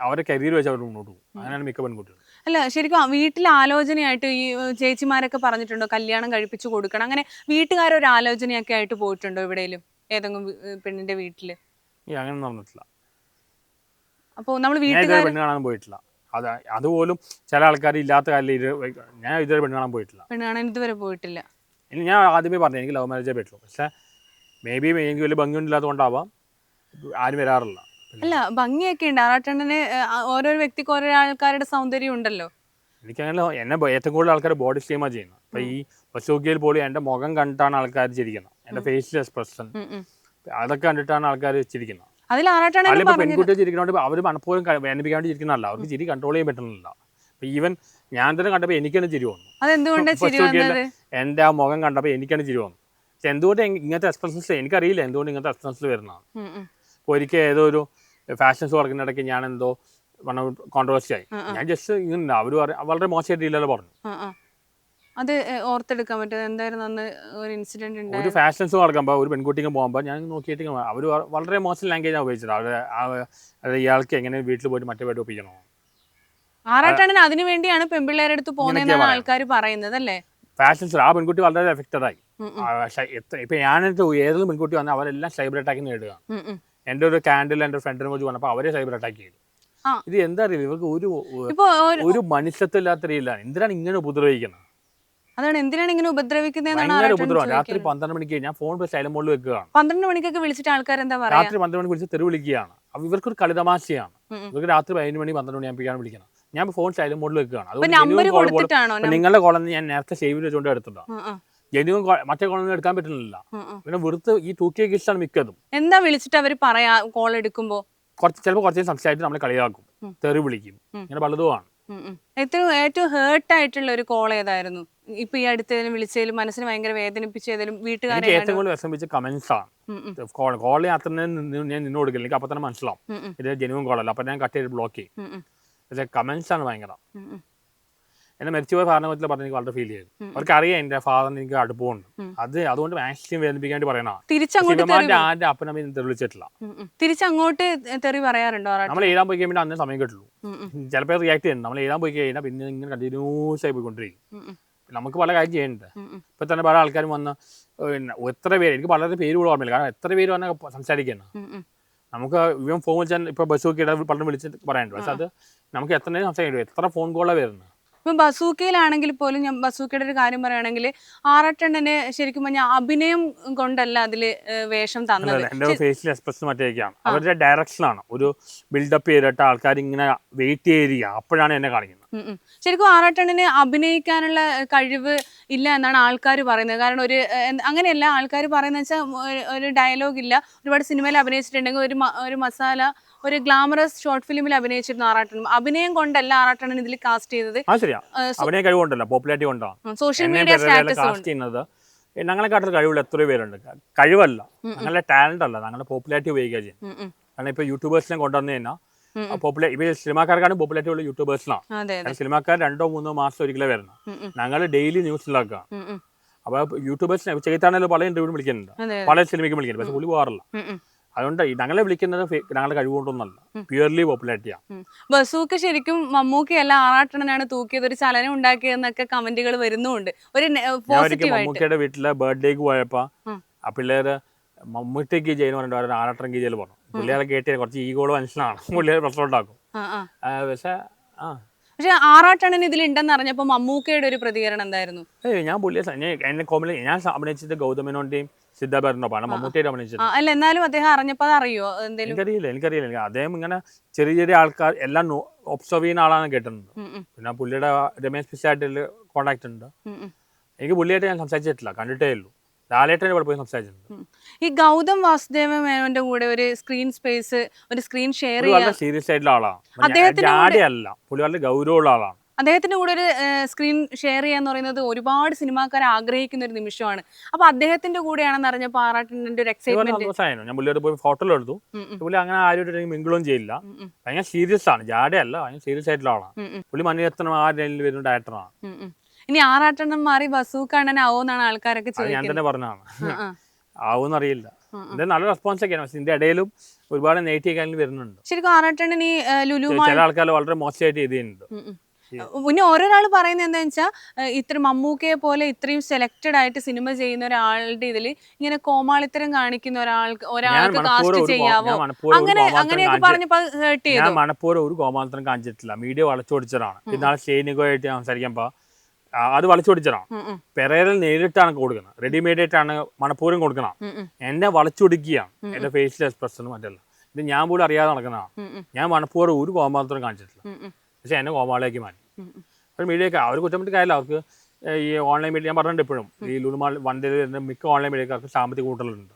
Speaker 1: അവരുടെ കരിയർ വെച്ച് അവർ മുന്നോട്ട് പോകും. അങ്ങനെയാണ് മിക്ക പെൺകുട്ടികൾ.
Speaker 2: അല്ല, ശരിക്കും വീട്ടിൽ ആലോചനയായിട്ട് ഈ ചേച്ചിമാരൊക്കെ പറഞ്ഞിട്ടുണ്ടോ കല്യാണം കഴിപ്പിച്ചു കൊടുക്കണം? അങ്ങനെ വീട്ടുകാരൊരു ആലോചനയൊക്കെ ആയിട്ട് പോയിട്ടുണ്ടോ എവിടെയെങ്കിലും, ഏതെങ്കിലും പെണ്ണിന്റെ വീട്ടില്?
Speaker 1: അങ്ങനെ നടന്നിട്ടില്ല.
Speaker 2: അപ്പോൾ നമ്മൾ വീട്ടുകാർ
Speaker 1: പെണ്ണ് കാണാൻ പോയിട്ടില്ല. അതുപോലും ചില ആൾക്കാർ ഇല്ലാത്ത കാര്യം ഞാൻ ഇതുവരെ പെണ്ണ് കാണാൻ പോയിട്ടില്ല.
Speaker 2: പെണ്ണ് കാണാൻ ഇതുവരെ പോയിട്ടില്ല.
Speaker 1: ഞാൻ ആദ്യമേ പറഞ്ഞു എനിക്ക് ലവ് മാരേജേ പറ്റുള്ളൂ. പക്ഷെ മേ ബി എനിക്ക് വലിയ ഭംഗിയൊന്നുമില്ലാത്തതുകൊണ്ടാവാം ആരും വരാറില്ല.
Speaker 2: അല്ല, ഭംഗിയൊക്കെ ഉണ്ട് ആറാട്ടണ്ണന്. ഓരോ വ്യക്തിക്ക് ഓരോ ആൾക്കാരുടെ സൗന്ദര്യം ഉണ്ടല്ലോ.
Speaker 1: എനിക്കങ്ങനെ എന്നെ ഏറ്റവും കൂടുതൽ ആൾക്കാർ ബോഡി ഷെയിമാണ് ചെയ്യുന്നത്. അപ്പൊ ഈ ബസൂക്കിയിൽ പോലും എൻ്റെ മുഖം കണ്ടിട്ടാണ് ആൾക്കാർ ചിരിക്കുന്നത്, എൻ്റെ ഫേഷ്യൽ എക്സ്പ്രഷൻ അതൊക്കെ കണ്ടിട്ടാണ് ആൾക്കാർ ചിരിക്കുന്നത്. അതിലിപ്പോൾ പെൺകുട്ടികൾ ചിരിക്കുന്നതുകൊണ്ട് അവർ മനഃപൂർവ്വം വേദനിപ്പിക്കാൻ വേണ്ടി ചിരിക്കുന്നതല്ല, അവർക്ക് ചിരി കൺട്രോൾ ചെയ്യാൻ പറ്റുന്നില്ല. ഈവൻ ഞാൻ തന്നെ കണ്ടപ്പോൾ എനിക്കാണ് ചിരി വന്നു. എൻ്റെ ആ മുഖം കണ്ടപ്പോൾ എനിക്കാണ് ചിരി വന്നു. പക്ഷെ എന്തുകൊണ്ട് ഇങ്ങനത്തെ എക്സ്പ്രഷൻസ് എനിക്കറിയില്ല, എന്തുകൊണ്ട് ഇങ്ങനത്തെ എക്സ്പ്രഷൻസ് വരുന്നതാണ്. ഒരിക്കൽ ഏതോ ഒരു ഫാഷൻ ഷോ നടക്കുന്ന ഇടയ്ക്ക് ഞാൻ എന്തോ കോൺട്രവേഴ്സി ആയി. ഞാൻ ജസ്റ്റ് ഇങ്ങനെ അവർ വളരെ മോശമായിട്ട് രീതിയിലല്ല പറഞ്ഞു.
Speaker 2: അത് ഓർത്തെടുക്കാൻ പറ്റും എന്തായിരുന്നു അന്ന് ഒരു ഇൻസിഡന്റ് ഉണ്ട്.
Speaker 1: ഒരു ഫാഷൻ ഷോ നടക്കുമ്പോൾ ഒരു പെൺകുട്ടിക്ക് പോകുമ്പോൾ ഞാൻ നോക്കിയിട്ട് അവർ വളരെ മോശം ലാംഗ്വേജാണ് ഉപയോഗിച്ചത്. അവർ ഇയാൾക്ക് എങ്ങനെ വീട്ടിൽ പോയിട്ട് മറ്റേ പേര് ഒപ്പിക്കണോ?
Speaker 2: ആറാട്ടണ്ണൻ അതിനു വേണ്ടിയാണ് പെൺപിള്ളേരുടെ അടുത്ത് പോകുന്നതെന്നാണ് ആൾക്കാർ പറയുന്നത് അല്ലേ?
Speaker 1: ഫാഷൻ ഷോ ആ പെൺകുട്ടി വളരെ എഫക്റ്റഡ് ആയി. ഇപ്പൊ ഞാനെടുത്ത് ഏതെങ്കിലും പെൺകുട്ടി വന്നാൽ അവരെല്ലാം സൈബർ അറ്റാക്ക് നേടുകയാണ്. എൻ്റെ ഒരു കാൻഡിൽ എൻ്റെ ഫ്രണ്ടിനെ കുറിച്ച് പറഞ്ഞപ്പോൾ അവരെ സൈബർ അറ്റാക്ക് ചെയ്തു. ഇത് എന്താ അറിയില്ല, ഇവർക്ക് ഒരു മനുഷ്യത്വമില്ലാത്ത രീതിയിലാണ്. എന്തിനാണ് ഇങ്ങനെ ഉപദ്രവിക്കുന്നത്?
Speaker 2: അതാണ്, എന്തിനാണ് ഇങ്ങനെ ഉപദ്രവിക്കുന്നത്?
Speaker 1: രാത്രി 12 മണിക്ക് ഞാൻ ഫോൺ സൈലന്റ് മോഡിൽ വെക്കുകയാണ്.
Speaker 2: 12 മണിക്കൊക്കെ വിളിച്ചിട്ട് ആൾക്കാർ എന്താ പറയുക?
Speaker 1: രാത്രി 12 മണിക്ക് വിളിച്ച് തെറി വിളിക്കുകയാണ്. അപ്പൊ ഇവർക്കൊരു കളിതമാശയാണ്. ഇവർക്ക് രാത്രി 11 മണി 12 മണി ആകുമ്പോഴാണ് വിളിക്കണം. ഞാൻ ഫോൺ സൈലന്റ് മോഡിൽ വെക്കുകയാണ്. നിങ്ങളുടെ കോളൊന്നും ഞാൻ നേരത്തെ സേവ് വെച്ചുകൊണ്ട് എടുത്തിട്ടുണ്ടാവും. ജനുവൻ മറ്റേ കോളൊന്നും എടുക്കാൻ പറ്റുന്നില്ല. പിന്നെ വെറുതെ ഈ തൂക്കിയ കേസാണ് മിക്കതും.
Speaker 2: എന്താ വിളിച്ചിട്ട് അവർ പറയാ കോൾ എടുക്കുമ്പോ?
Speaker 1: ചിലപ്പോൾ കുറച്ച് സംസാരിച്ച് നമ്മളെ കളിയാക്കും, തെറി വിളിക്കും, ഇങ്ങനെ പലതുമാണ്.
Speaker 2: ഏറ്റവും ഹേർട്ട് ആയിട്ടുള്ള ഒരു കോൾ ഏതായിരുന്നു? ഇപ്പൊ ഈ അടുത്തതിലും വിളിച്ചതിലും മനസ്സിന് ഭയങ്കര വേദനിപ്പിച്ചതിലും വീട്ടുകാരെ
Speaker 1: ഏറ്റവും കൂടുതൽ വിഷമിച്ച കമന്റ്സ് ആണ്. കോളിൽ അത്ര ഞാൻ നിന്ന് കൊടുക്കില്ല, എനിക്ക് അപ്പൊ തന്നെ മനസ്സിലാവും ഇത് ജനുവൻ കോളല്ല. അപ്പൊ ഞാൻ കട്ട് ചെയ്ത് ബ്ലോക്ക് ചെയ്യും. പക്ഷെ കമന്റ്സ് ആണ് ഭയങ്കര. എന്നെ മരിച്ചുപോയ ഫാദറിനെ പറ്റി പറഞ്ഞ് എനിക്ക് വളരെ ഫീൽ ചെയ്തു. അവർക്ക് അറിയാം എന്റെ ഫാദറിന് എനിക്ക് അടുപ്പമുണ്ട്. അതുകൊണ്ട് മാക്സിമം വേദനിപ്പിക്കാൻ വേണ്ടി പറയണതാണ്. ആരുടെ അപ്പനമ്മ തെളിച്ചിട്ടില്ല.
Speaker 2: തിരിച്ചങ്ങോട്ട് തെറി പറയാറുണ്ടോ?
Speaker 1: നമ്മൾ എഴുതാൻ പോയി കഴിയുമ്പോൾ അന്നേ സമയം കിട്ടുള്ളൂ. ചിലപ്പോൾ റിയാക്ട് ചെയ്യുന്നുണ്ട്. നമ്മൾ എഴുതാൻ പോയി കഴിഞ്ഞാൽ പിന്നെ ഇങ്ങനെ കണ്ടിന്യൂസ് ആയി പോയിക്കൊണ്ടിരിക്കും. നമുക്ക് പല കാര്യം ചെയ്യുന്നുണ്ട്. ഇപ്പൊ തന്നെ പല ആൾക്കാരും വന്ന് എത്ര പേര്, എനിക്ക് വളരെ പേര് കൂടെ ഓർമ്മയില്ല, കാരണം എത്ര പേര് വന്നാൽ സംസാരിക്കണം. നമുക്ക് ഇവൻ ഫോൺ വെച്ചാൽ ഇപ്പൊ ബസൂക്കിയുടെ പലരും വിളിച്ചിട്ട് പറയാനുണ്ട്. പക്ഷെ അത് നമുക്ക് എത്ര നേരം സംസാരിക്കും, എത്ര ഫോൺ കോളാണ് വരുന്നത്.
Speaker 2: ഇപ്പം ബസൂക്കയിലാണെങ്കിൽ പോലും ഞാൻ ബസൂക്കയുടെ ഒരു കാര്യം പറയുകയാണെങ്കിൽ ആറാട്ടണ്ണന് ശരിക്കും പറഞ്ഞാൽ അഭിനയം കൊണ്ടല്ല അതില് വേഷം തന്നത്,
Speaker 1: ഫേഷ്യൽ എക്സ്പ്രഷൻ മറ്റേക്കാണ്. അവരുടെ ഡയറക്ഷനാണ് ഒരു ബിൽഡപ്പ് ചെയ്തിട്ട് ആൾക്കാർ ഇങ്ങനെ വെയിറ്റ് ചെയ്യുക, അപ്പോഴാണ് എന്നെ കാണിക്കുന്നത്.
Speaker 2: ശരിക്കും ആറാട്ടണ്ണന് അഭിനയിക്കാനുള്ള കഴിവ് ഇല്ല എന്നാണ് ആൾക്കാർ പറയുന്നത്. കാരണം അങ്ങനെയല്ല ആൾക്കാർ പറയുന്നത് വെച്ചാൽ ഒരു ഡയലോഗ് ഇല്ല. ഒരുപാട് സിനിമയിൽ അഭിനയിച്ചിട്ടുണ്ടെങ്കിൽ ഒരു മസാല ഒരു ഗ്ലാമറസ് ഷോർട്ട് ഫിലിമിൽ അഭിനയിച്ചിരുന്നു ആറാട്ടണ്ണൻ. അഭിനയം കൊണ്ടല്ല ആറാട്ടണ്ണൻ ഇതിൽ കാസ്റ്റ് ചെയ്തത്,
Speaker 1: അഭിനയ കഴിവുണ്ടല്ലോ, പോപ്പുലാരിറ്റി കൊണ്ടാണ്
Speaker 2: സോഷ്യൽ മീഡിയ സ്റ്റാറ്റസ്
Speaker 1: കാസ്റ്റ് ചെയ്യുന്നത്. ഞങ്ങളെക്കാട്ടുള്ള കഴിവുള്ള എത്രയോ പേരുണ്ട്. കഴിവല്ല, ഞങ്ങളുടെ ടാലന്റ് അല്ല, ഞങ്ങളുടെ പോപ്പുലാരിറ്റി ഉപയോഗിക്കുക ചെയ്യും. കാരണം ഇപ്പൊ യൂട്യൂബേഴ്സിനെ കൊണ്ടുവന്നു കഴിഞ്ഞാൽ പോപ്പുലർ ഇപ്പൊ സിനിമാക്കാർക്കാണ് പോപ്പുലാരിറ്റി ഉള്ള യൂട്യൂബേഴ്സിനാണ്.
Speaker 2: അതെ അതെ
Speaker 1: സിനിമാക്കാർ 2-3 മാസം ഒരിക്കലേ വരുന്നത്. ഞങ്ങൾ ഡെയിലി ന്യൂസിലാക്കാം. അപ്പൊ യൂട്യൂബേഴ്സിനെ ചെയ്താണെങ്കിലും പല ഇന്റർവ്യൂ വിളിക്കുന്നുണ്ട്,
Speaker 2: അതെ
Speaker 1: പല സിനിമയ്ക്ക് വിളിക്കുന്നുണ്ട്. പക്ഷെ പുള്ളി പോകാറില്ല. അതുകൊണ്ട് ഞങ്ങളെ വിളിക്കുന്നത് ഞങ്ങളുടെ കഴിവുകൊണ്ടൊന്നല്ല, പ്യുവർലി പോപ്പുലാരിറ്റിയാണ്.
Speaker 2: ബസൂക്ക് ശരിക്കും മമ്മൂക്കയല്ല ആറാട്ടണനാണ് തൂക്കിയത്, ഒരു ചലനം ഉണ്ടാക്കിയതെന്നൊക്കെ കമന്റുകൾ വരുന്നുണ്ട്. ഒരു
Speaker 1: ഞാൻ ഒരിക്കൽ
Speaker 2: പോസിറ്റീവായിട്ട്.
Speaker 1: മമ്മൂക്കയുടെ വീട്ടിലെ ബർത്ത്ഡേക്ക് പോയപ്പോ ആ പിള്ളേര് മമ്മൂട്ടിക്ക് ചെയ്യുന്ന പറഞ്ഞിട്ട് ആറാട്ടൻ ചെയ്യൽ പറഞ്ഞു. പിള്ളേരെ കേട്ടില്ല, കുറച്ച് ഈഗോള് മനുഷ്യനാണ്, പിള്ളേർ പ്രശ്നം ഉണ്ടാക്കും.
Speaker 2: പക്ഷെ ആറാട്ടണൻ ഇതിലുണ്ടെന്ന് അറിഞ്ഞപ്പോ മമ്മൂക്കയുടെ ഒരു പ്രതികരണം എന്തായിരുന്നു?
Speaker 1: ഞാൻ പുള്ളിയെ എന്നെ കോമഡി ഞാൻ അഭിനയിച്ചത് ഗൗതമനോന്റെയും സിദ്ധാഭരണൊപ്പാണ്, മമ്മൂട്ടിയുടെ അഭിനയിച്ചത്.
Speaker 2: അല്ല എന്നാലും അദ്ദേഹം അറിഞ്ഞപ്പോ അറിയോ എന്തെങ്കിലും?
Speaker 1: എനിക്കറിയില്ല. അദ്ദേഹം ഇങ്ങനെ ചെറിയ ചെറിയ ആൾക്കാർ എല്ലാം ഒബ്സർവ് ചെയ്യുന്ന ആളാണ് കേട്ടിട്ടുണ്ട്. പിന്നെ പുള്ളിയുടെ രമേശ് പിഷാട്ടിൽ കോണ്ടാക്ട് ഉണ്ട്. എനിക്ക് പുള്ളിയായിട്ട് ഞാൻ സംസാരിച്ചിട്ടില്ല, കണ്ടിട്ടേ ഉള്ളൂ. ലാലേട്ടനെ ഇവിടെ പോയി സംസാരിച്ചിട്ടുണ്ട്.
Speaker 2: ഈ ഗൗതം വാസുദേവ മേനോന്റെ കൂടെ ഒരു സ്ക്രീൻ സ്പേസ്, ഒരു സ്ക്രീൻ ഷെയർ
Speaker 1: വളരെ സീരിയസ് ആയിട്ടുള്ള ആളാണ്. ആടെയല്ല, പുള്ളി വളരെ ഗൗരവമുള്ള ആളാണ്.
Speaker 2: അദ്ദേഹത്തിന്റെ കൂടെ ഒരു സ്ക്രീൻ ഷെയർ ചെയ്യാന്ന് പറയുന്നത് ഒരുപാട് സിനിമാക്കാർ ആഗ്രഹിക്കുന്ന ഒരു നിമിഷമാണ്. അപ്പൊ അദ്ദേഹത്തിന്റെ കൂടെയാണെന്ന് അറിഞ്ഞപ്പോ ആറാട്ടന്റെ ഒരു എക്സൈറ്റ്മെന്റ്.
Speaker 1: ഞാൻ പുള്ളിയോട് പോയി ഫോട്ടോ എടുത്തു. പുള്ളി അങ്ങനെ ആരും മിങ്കിളും ചെയ്യില്ല. ഭയങ്കര സീരിയസ് ആണ്, ജാടയല്ല, ഭയങ്കര സീരിയസ് ആയിട്ടുള്ള ആളാണ്. പുള്ളി മണിരത്നം ആ രംഗിൽ വരുന്ന ഡയറക്ടറാണ്.
Speaker 2: ഇനി ആറാട്ടെണ്ണം മാറി ബസൂക്കണ്ണനാവോന്നാണ് ആൾക്കാരൊക്കെ
Speaker 1: ഞാൻ തന്നെ പറഞ്ഞതാണ്. ആവൂന്നറിയില്ല. ഇതിന്റെ നല്ല റെസ്പോൺസ് ഒക്കെയാണ്. പക്ഷെ ഇതിന്റെ ഇടയിലും ഒരുപാട് നെഗറ്റീവ് കാര്യങ്ങൾ വരുന്നുണ്ട്.
Speaker 2: ശരിക്കും ആറാട്ടണ്ണൻ ഈ ലുലുമാൾ
Speaker 1: ചില ആൾക്കാർ വളരെ മോശമായിട്ട് ചെയ്തിട്ടുണ്ട്.
Speaker 2: പിന്നെ ഓരോരാൾ പറയുന്നത് എന്താ വെച്ചാൽ, ഇത്ര മമ്മൂക്കയെ പോലെ ഇത്രയും സെലക്റ്റഡ് ആയിട്ട് സിനിമ ചെയ്യുന്ന ഒരാളുടെ ഇതിൽ ഇങ്ങനെ കോമാളിത്തരം കാണിക്കുന്ന ഒരാൾക്ക് കാസ്റ്റ് ചെയ്യാവോ, അങ്ങനെയൊക്കെ പറഞ്ഞപ്പോ ഹേർട്ട് ചെയ്തു.
Speaker 1: ഞാൻ മനഃപൂർവ്വം ഒരു കോമാളിത്തരം കാണിച്ചിട്ടില്ല. മീഡിയ വളച്ചൊടിച്ചതാണ്. ഇന്നാളെ സൈനികമായിട്ട് സംസാരിക്കുമ്പോ അത് വളച്ചൊടിച്ചതാണ്. പെരേരൽ നേരിട്ടാണ് കൊടുക്കുന്നത്, റെഡിമെയ്ഡ് ആയിട്ടാണ് മനഃപൂർവ്വം കൊടുക്കണം. എന്നെ വളച്ചൊടിക്കുകയാണ്, എന്റെ ഫേഷ്യൽ എക്സ്പ്രഷനും മറ്റല്ല. ഇത് ഞാൻ പോലും അറിയാതെ നടക്കുന്നതാണ്. ഞാൻ മനഃപൂർവ്വം ഒരു കോമാളിത്തരം കാണിച്ചിട്ടില്ല. പക്ഷെ എന്നെ കോമാളിലേക്ക് മാറ്റി. ഒരു മീഡിയക്കാർ അവർ കുറ്റം കാര്യമില്ല. അവർക്ക് ഈ ഓൺലൈൻ മീഡിയ ഞാൻ പറഞ്ഞിട്ട് എപ്പോഴും ഈ ലുലുമാൾ വണ്ടിയിൽ വരുന്ന മിക്ക ഓൺലൈൻ മീഡിയക്കാർക്ക് സാമ്പത്തിക കൂട്ടലുണ്ട്,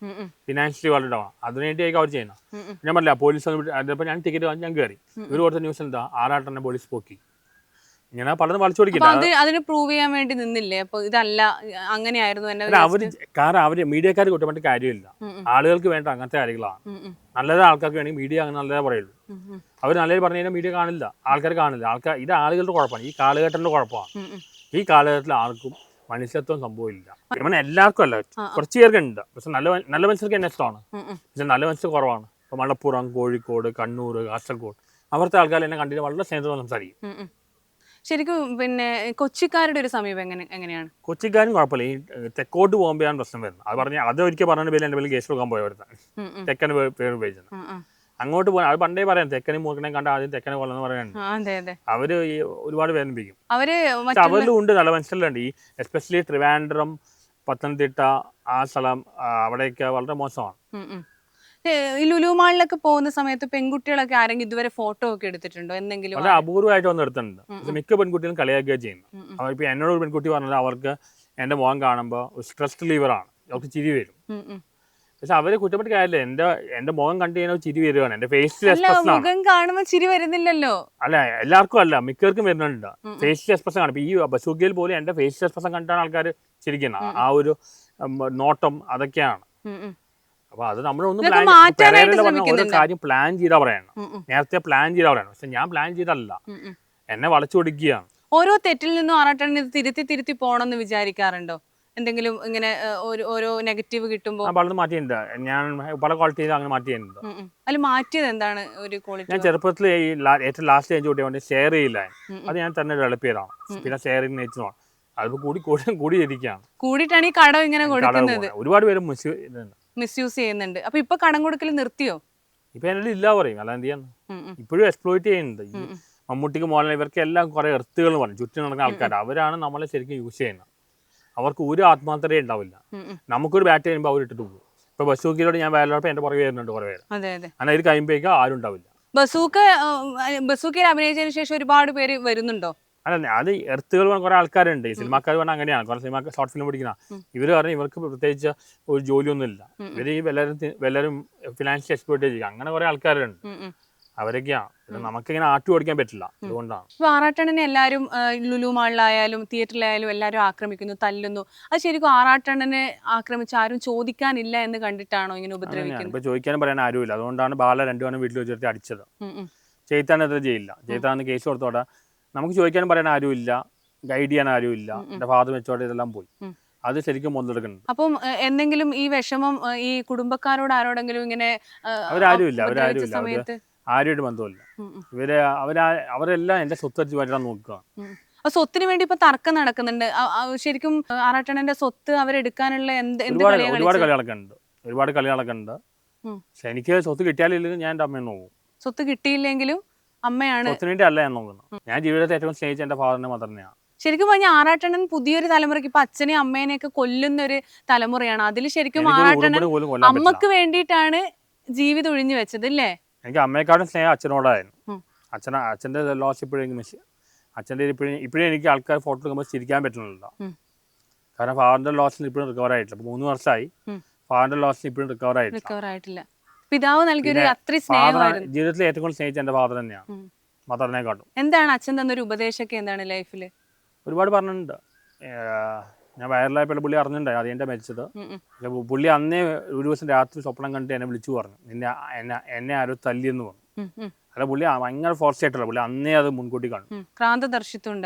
Speaker 1: ഫിനാൻഷ്യലി വളരെ ഡൗൺ. അതിനുവേണ്ടിയായിരിക്കും അവർ ചെയ്യുന്നത്. ഞാൻ പറഞ്ഞില്ല, പോലീസ് അതിപ്പോൾ ഞാൻ ടിക്കറ്റ് വാങ്ങി ഞാൻ കയറി. ഇവർ കൊടുത്ത ന്യൂസ് എന്താ, ആറാട്ടെന്നെ പോലീസ് പോക്കി. ഇങ്ങനെ പലതും വളച്ചു കൊടുക്കില്ല.
Speaker 2: അതിന് പ്രൂവ് ചെയ്യാൻ വേണ്ടി നിന്നില്ലേ? അപ്പൊ ഇതല്ല അങ്ങനെയായിരുന്നു
Speaker 1: അവര്. കാരണം അവര് മീഡിയക്കാർ കുറ്റപ്പെട്ട് കാര്യമില്ല. ആളുകൾക്ക് വേണ്ട അങ്ങനത്തെ കാര്യങ്ങളാണ്. നല്ലത് ആൾക്കാർക്ക് വേണമെങ്കിൽ മീഡിയ അങ്ങനെ നല്ലതേ പറയുള്ളൂ. അവർ നല്ലത് പറഞ്ഞു കഴിഞ്ഞാൽ മീഡിയ കാണില്ല, ആൾക്കാർ കാണില്ല. ഇത് ആളുകളുടെ കുഴപ്പമാണ്, ഈ കാലഘട്ടത്തിന്റെ കുഴപ്പമാണ്. ഈ കാലഘട്ടത്തിൽ ആർക്കും മനുഷ്യത്വം സംഭവമില്ല. ഇവനെ എല്ലാവർക്കും അല്ല, കുറച്ച് പേർക്ക് ഉണ്ട്. പക്ഷെ നല്ല മനുഷ്യർക്ക് എന്നെ ഇഷ്ടമാണ്. പക്ഷെ നല്ല മനുഷ്യർ കുറവാണ്. ഇപ്പൊ മലപ്പുറം, കോഴിക്കോട്, കണ്ണൂർ, കാസർഗോഡ് അവിടുത്തെ ആൾക്കാർ എന്നെ കണ്ടിട്ട് വളരെ സ്നേഹത്തോടെ സംസാരിക്കും.
Speaker 2: ശരിക്കും പിന്നെ കൊച്ചിക്കാരുടെ ഒരു സമീപം എങ്ങനെയാണ്?
Speaker 1: കൊച്ചിക്കാരും കുഴപ്പമില്ല. ഈ തെക്കോട്ട് പോകുമ്പോഴാണ് പ്രശ്നം വരുന്നത്. അത് പറഞ്ഞാൽ അത് ഒരിക്കൽ പറഞ്ഞ പേര് എൻ്റെ പേര് കേസ് കൊടുക്കാൻ പോയവരുത്താണ് തെക്കന് പേര് ഉപയോഗിച്ചത്. അങ്ങോട്ട് പോകാൻ അത് പണ്ടേ പറയാം, തെക്കനെ മൂക്കനെ കണ്ട ആദ്യം തെക്കനെ കൊല്ലെന്ന് പറയാനുണ്ട്. അവര് ഈ ഒരുപാട് വേദനിപ്പിക്കും. അവരിലും ഉണ്ട്, നല്ല മനസ്സിലുണ്ട്. ഈ എസ്പെഷ്യലി ട്രിവാൻഡ്രം, പത്തനംതിട്ട ആ സ്ഥലം അവിടെയൊക്കെ വളരെ മോശമാണ്.
Speaker 2: ഈ ലുലുമാളിലൊക്കെ പോകുന്ന സമയത്ത് പെൺകുട്ടികളൊക്കെ ആരെങ്കിലും ഇതുവരെ ഫോട്ടോ ഒക്കെ എടുത്തിട്ടുണ്ടോ? എന്തെങ്കിലും
Speaker 1: വളരെ അപൂർവമായിട്ട് വന്ന് എടുത്തിട്ടുണ്ട്. പക്ഷെ മിക്ക പെൺകുട്ടികളും കളിയാക്കുക ചെയ്യുന്നു. അവരിപ്പോൾ എന്നോട് ഒരു പെൺകുട്ടി പറഞ്ഞത് അവർക്ക് എൻ്റെ മുഖം കാണുമ്പോൾ സ്ട്രെസ് റിലീവറാണ്, അവർക്ക് ചിരി വരും. പക്ഷെ അവരെ കുറ്റപ്പെട്ട് കാര്യമില്ല. എന്റെ മുഖം കണ്ടു കഴിഞ്ഞാൽ ചിരി വരുവാണ്. എന്റെ ഫേഷ്യൽ എക്സ്പ്രഷൻ
Speaker 2: മുഖം കാണുമ്പോൾ ചിരി വരുന്നില്ലല്ലോ.
Speaker 1: അല്ല, എല്ലാവർക്കും അല്ല, മിക്കവർക്കും വരുന്നുണ്ട്. ഫേഷ്യൽ എക്സ്പ്രഷൻ ആണ്. ഈ ബസൂക്കയിൽ പോലും എന്റെ ഫേഷ്യൽ എക്സ്പ്രഷൻ കണ്ടാണ് ആൾക്കാർ ചിരിക്കുന്നത്. ആ ഒരു നോട്ടം അതൊക്കെയാണ്. അപ്പൊ അത് നമ്മളൊന്നും ഓരോ കാര്യം പ്ലാൻ ചെയ്താ പറയണം, നേരത്തെ പ്ലാൻ ചെയ്താ പറയണം. പക്ഷെ ഞാൻ പ്ലാൻ ചെയ്തല്ല, എന്നെ വളച്ചു കൊടുക്കുകയാണ്.
Speaker 2: ഓരോ തെറ്റിൽ നിന്നും ആറാട്ടണ്ണൻ തിരുത്തി പോകണമെന്ന് വിചാരിക്കാറുണ്ടോ? എന്തെങ്കിലും ഇങ്ങനെ ഓരോ നെഗറ്റീവ് കിട്ടുമ്പോൾ
Speaker 1: പലതും മാറ്റിയിട്ടുണ്ട്. ഞാൻ പല ക്വാളിറ്റിയിലും അങ്ങനെ മാറ്റിയിട്ടുണ്ട്.
Speaker 2: അതിൽ മാറ്റിയത് എന്താണ് ഒരു ക്വാളിറ്റി?
Speaker 1: ഞാൻ ചെറുപ്പത്തിൽ ഈ ഏറ്റവും ലാസ്റ്റ് ഏജ് കൂട്ടിയ ഷെയർ ചെയ്യില്ല, അത് ഞാൻ തന്നെ ഡെവലപ്പ് ചെയ്തതാണ്. പിന്നെ ഷെയറിംഗ് നേച്ചറാണ്. അതിപ്പോ കൂടിയിരിക്കുകയാണ്.
Speaker 2: കൂടിയിട്ടാണ് ഈ കടം ഇങ്ങനെ കൊടുക്കുന്നത്.
Speaker 1: ഒരുപാട് പേര്
Speaker 2: മിസ്യൂസ് ചെയ്യുന്നുണ്ട്. അപ്പൊ ഇപ്പൊ കടം കൊടുക്കൽ നിർത്തിയോ?
Speaker 1: ഇപ്പൊ എന്നെ ഇല്ല പറയും, അല്ല എന്ത് ചെയ്യാന്ന്. ഇപ്പോഴും എക്സ്പ്ലോയിറ്റ് ചെയ്യുന്നുണ്ട്. ഈ മമ്മൂട്ടിക്ക് മോഹൻലാൽ ഇവർക്ക് എല്ലാം കുറെ എർത്തുകൾ പറഞ്ഞു ചുറ്റും നടക്കുന്ന ആൾക്കാർ. അവരാണ് നമ്മളെ ശരിക്കും യൂസ് ചെയ്യുന്നത്. അവർക്ക് ഒരു ആത്മാർത്ഥതയും ഉണ്ടാവില്ല. നമുക്കൊരു ബാറ്റ് ചെയ്യുമ്പോൾ അവർ ഇട്ടിട്ട് പോകും. ഇപ്പൊ ബസൂക്കിലോട് ഞാൻ വേലപ്പോ എന്റെ പുറകെ വരുന്നുണ്ട് കുറെ പേര്. അങ്ങനെ ഇത് കഴിയുമ്പോഴേക്കും ആരും ഉണ്ടാവില്ല.
Speaker 2: ബസൂക്കയിൽ അഭിനയിച്ചതിന് ശേഷം ഒരുപാട് പേര് വരുന്നുണ്ടോ?
Speaker 1: അല്ല, അത് എർത്തുകൾ കുറെ ആൾക്കാരുണ്ട്. ഈ സിനിമാക്കാർ പറഞ്ഞാൽ അങ്ങനെയാണ്. കുറെ സിനിമ ഷോർട്ട് ഫിലിം പഠിക്കുന്ന ഇവര് പറഞ്ഞാൽ ഇവർക്ക് പ്രത്യേകിച്ച് ഒരു ജോലിയൊന്നും ഇല്ല. ഇവര് ഈ എല്ലാവരും ഫിനാൻഷ്യൽ എക്സ്പ്ലോയിറ്റ് ചെയ്യുക, അങ്ങനെ കുറെ ആൾക്കാരുണ്ട്. അവരൊക്കെയാണ്. നമുക്കിങ്ങനെ ആട്ടി ഓടിക്കാൻ പറ്റില്ല. അതുകൊണ്ടാണ്
Speaker 2: ഇപ്പൊ ആറാട്ടണ്ണനെ എല്ലാവരും ലുലു മാളിലായാലും തിയേറ്ററിലായാലും എല്ലാവരും ആക്രമിക്കുന്നു, തല്ലുന്നു. അത് ശരിക്കും ആറാട്ടണ്ണനെ ആക്രമിച്ച് ആരും ചോദിക്കാനില്ല എന്ന് കണ്ടിട്ടാണോ ഇങ്ങനെ ഉപദ്രവിക്കുന്നത്?
Speaker 1: ഇപ്പൊ ചോദിക്കാനും പറയാൻ ആരുമില്ല. അതുകൊണ്ടാണ് ബാല 2 വീട്ടിൽ വെച്ചിട്ട് അടിച്ചത്. ചെയ്ത്താനെതിരെ ചെയ്യില്ല. ചെയ്ത്താന്ന് കേസ് കൊടുത്തോടെ നമുക്ക് ചോദിക്കാനും പറയാൻ ആരുമില്ല, ഗൈഡ് ചെയ്യാൻ ആരുമില്ല. എൻ്റെ ഫാദർ വെച്ചോടെ ഇതെല്ലാം പോയി. അത് ശരിക്കും മുതലെടുക്കുന്നുണ്ട്.
Speaker 2: അപ്പം എന്തെങ്കിലും ഈ വിഷമം ഈ കുടുംബക്കാരോട് ആരോടെങ്കിലും ഇങ്ങനെ
Speaker 1: അവരാരുമില്ല,
Speaker 2: സമയത്ത്
Speaker 1: ആരുമായിട്ട് ബന്ധമില്ല. അവരെല്ലാം എൻ്റെ സ്വത്ത് മാറ്റാൻ നോക്കുക.
Speaker 2: സ്വത്തിന് വേണ്ടി ഇപ്പൊ തർക്കം നടക്കുന്നുണ്ട്. ശരിക്കും ആറാട്ടണ്ണന്റെ സ്വത്ത് അവരെടുക്കാനുള്ള
Speaker 1: ഒരുപാട് കളി നടക്കുന്നുണ്ട്. പക്ഷെ എനിക്ക് സ്വത്ത് കിട്ടിയാലില്ലെങ്കിൽ ഞാൻ എൻ്റെ അമ്മയെ നോക്കും.
Speaker 2: സ്വത്ത് കിട്ടിയില്ലെങ്കിലും അമ്മയാണ്.
Speaker 1: സ്വത്തിന് വേണ്ടി അല്ല ഞാൻ നോക്കുന്നത്. ഞാൻ ജീവിതത്തെ ഏറ്റവും സ്നേഹിച്ച എൻ്റെ ഫാദറിനെ മദറിനെയാണ്.
Speaker 2: ശരിക്കും പറഞ്ഞാൽ ആറാട്ടണ്ണൻ പുതിയൊരു തലമുറയ്ക്ക് ഇപ്പൊ അച്ഛനെയും അമ്മേനെയൊക്കെ കൊല്ലുന്ന ഒരു തലമുറയാണ്. അതിൽ ശരിക്കും ആറാട്ടണ്ണൻ അമ്മക്ക് വേണ്ടിയിട്ടാണ് ജീവിതം ഒഴിഞ്ഞു വെച്ചത് അല്ലേ?
Speaker 1: എനിക്ക് അമ്മയെക്കാളും സ്നേഹം അച്ഛനോടായിരുന്നു. അച്ഛൻ്റെ ലോസ് ഇപ്പോഴും അച്ഛൻ്റെ ഇപ്പോഴും എനിക്ക് ആൾക്കാർ ഫോട്ടോ എടുക്കുമ്പോൾ ചിരിക്കാൻ പറ്റുന്നില്ല. കാരണം ഫാദറിന്റെ ലോസിന് ഇപ്പോഴും റിക്കവർ ആയിട്ടില്ല. 3 വർഷമായി ഫാദറിന്റെ ലോസിന് ഇപ്പോഴും റിക്കവർ ആയിട്ടില്ല.
Speaker 2: പിതാവ് നൽകിയൊരു അത്രയും സ്നേഹമായിരുന്നു.
Speaker 1: ജീവിതത്തിൽ ഏറ്റവും കൂടുതൽ സ്നേഹിച്ച എൻ്റെ ഫാദർ തന്നെയാണ്, മദറിനെക്കാട്ടും.
Speaker 2: എന്താണ് അച്ഛൻ തന്നൊരു ഉപദേശമൊക്കെ എന്താണ് ലൈഫിൽ?
Speaker 1: ഒരുപാട് പറഞ്ഞിട്ടുണ്ട്. ഞാൻ വയറിലായപ്പോൾ പുള്ളി അറിഞ്ഞിട്ടുണ്ടായി അത് എൻ്റെ മരിച്ചത്. പുള്ളി അന്നേ ഒരു ദിവസം രാത്രി സ്വപ്നം കണ്ടിട്ട് എന്നെ വിളിച്ചു പറഞ്ഞു, എന്നെ ആരോ തല്ലിയെന്ന് പറഞ്ഞു. അല്ല, പുള്ളി ഭയങ്കര ഫോർസ് ആയിട്ടല്ല, പുള്ളി അന്നേ അത് മുൻകൂട്ടി കണ്ടു,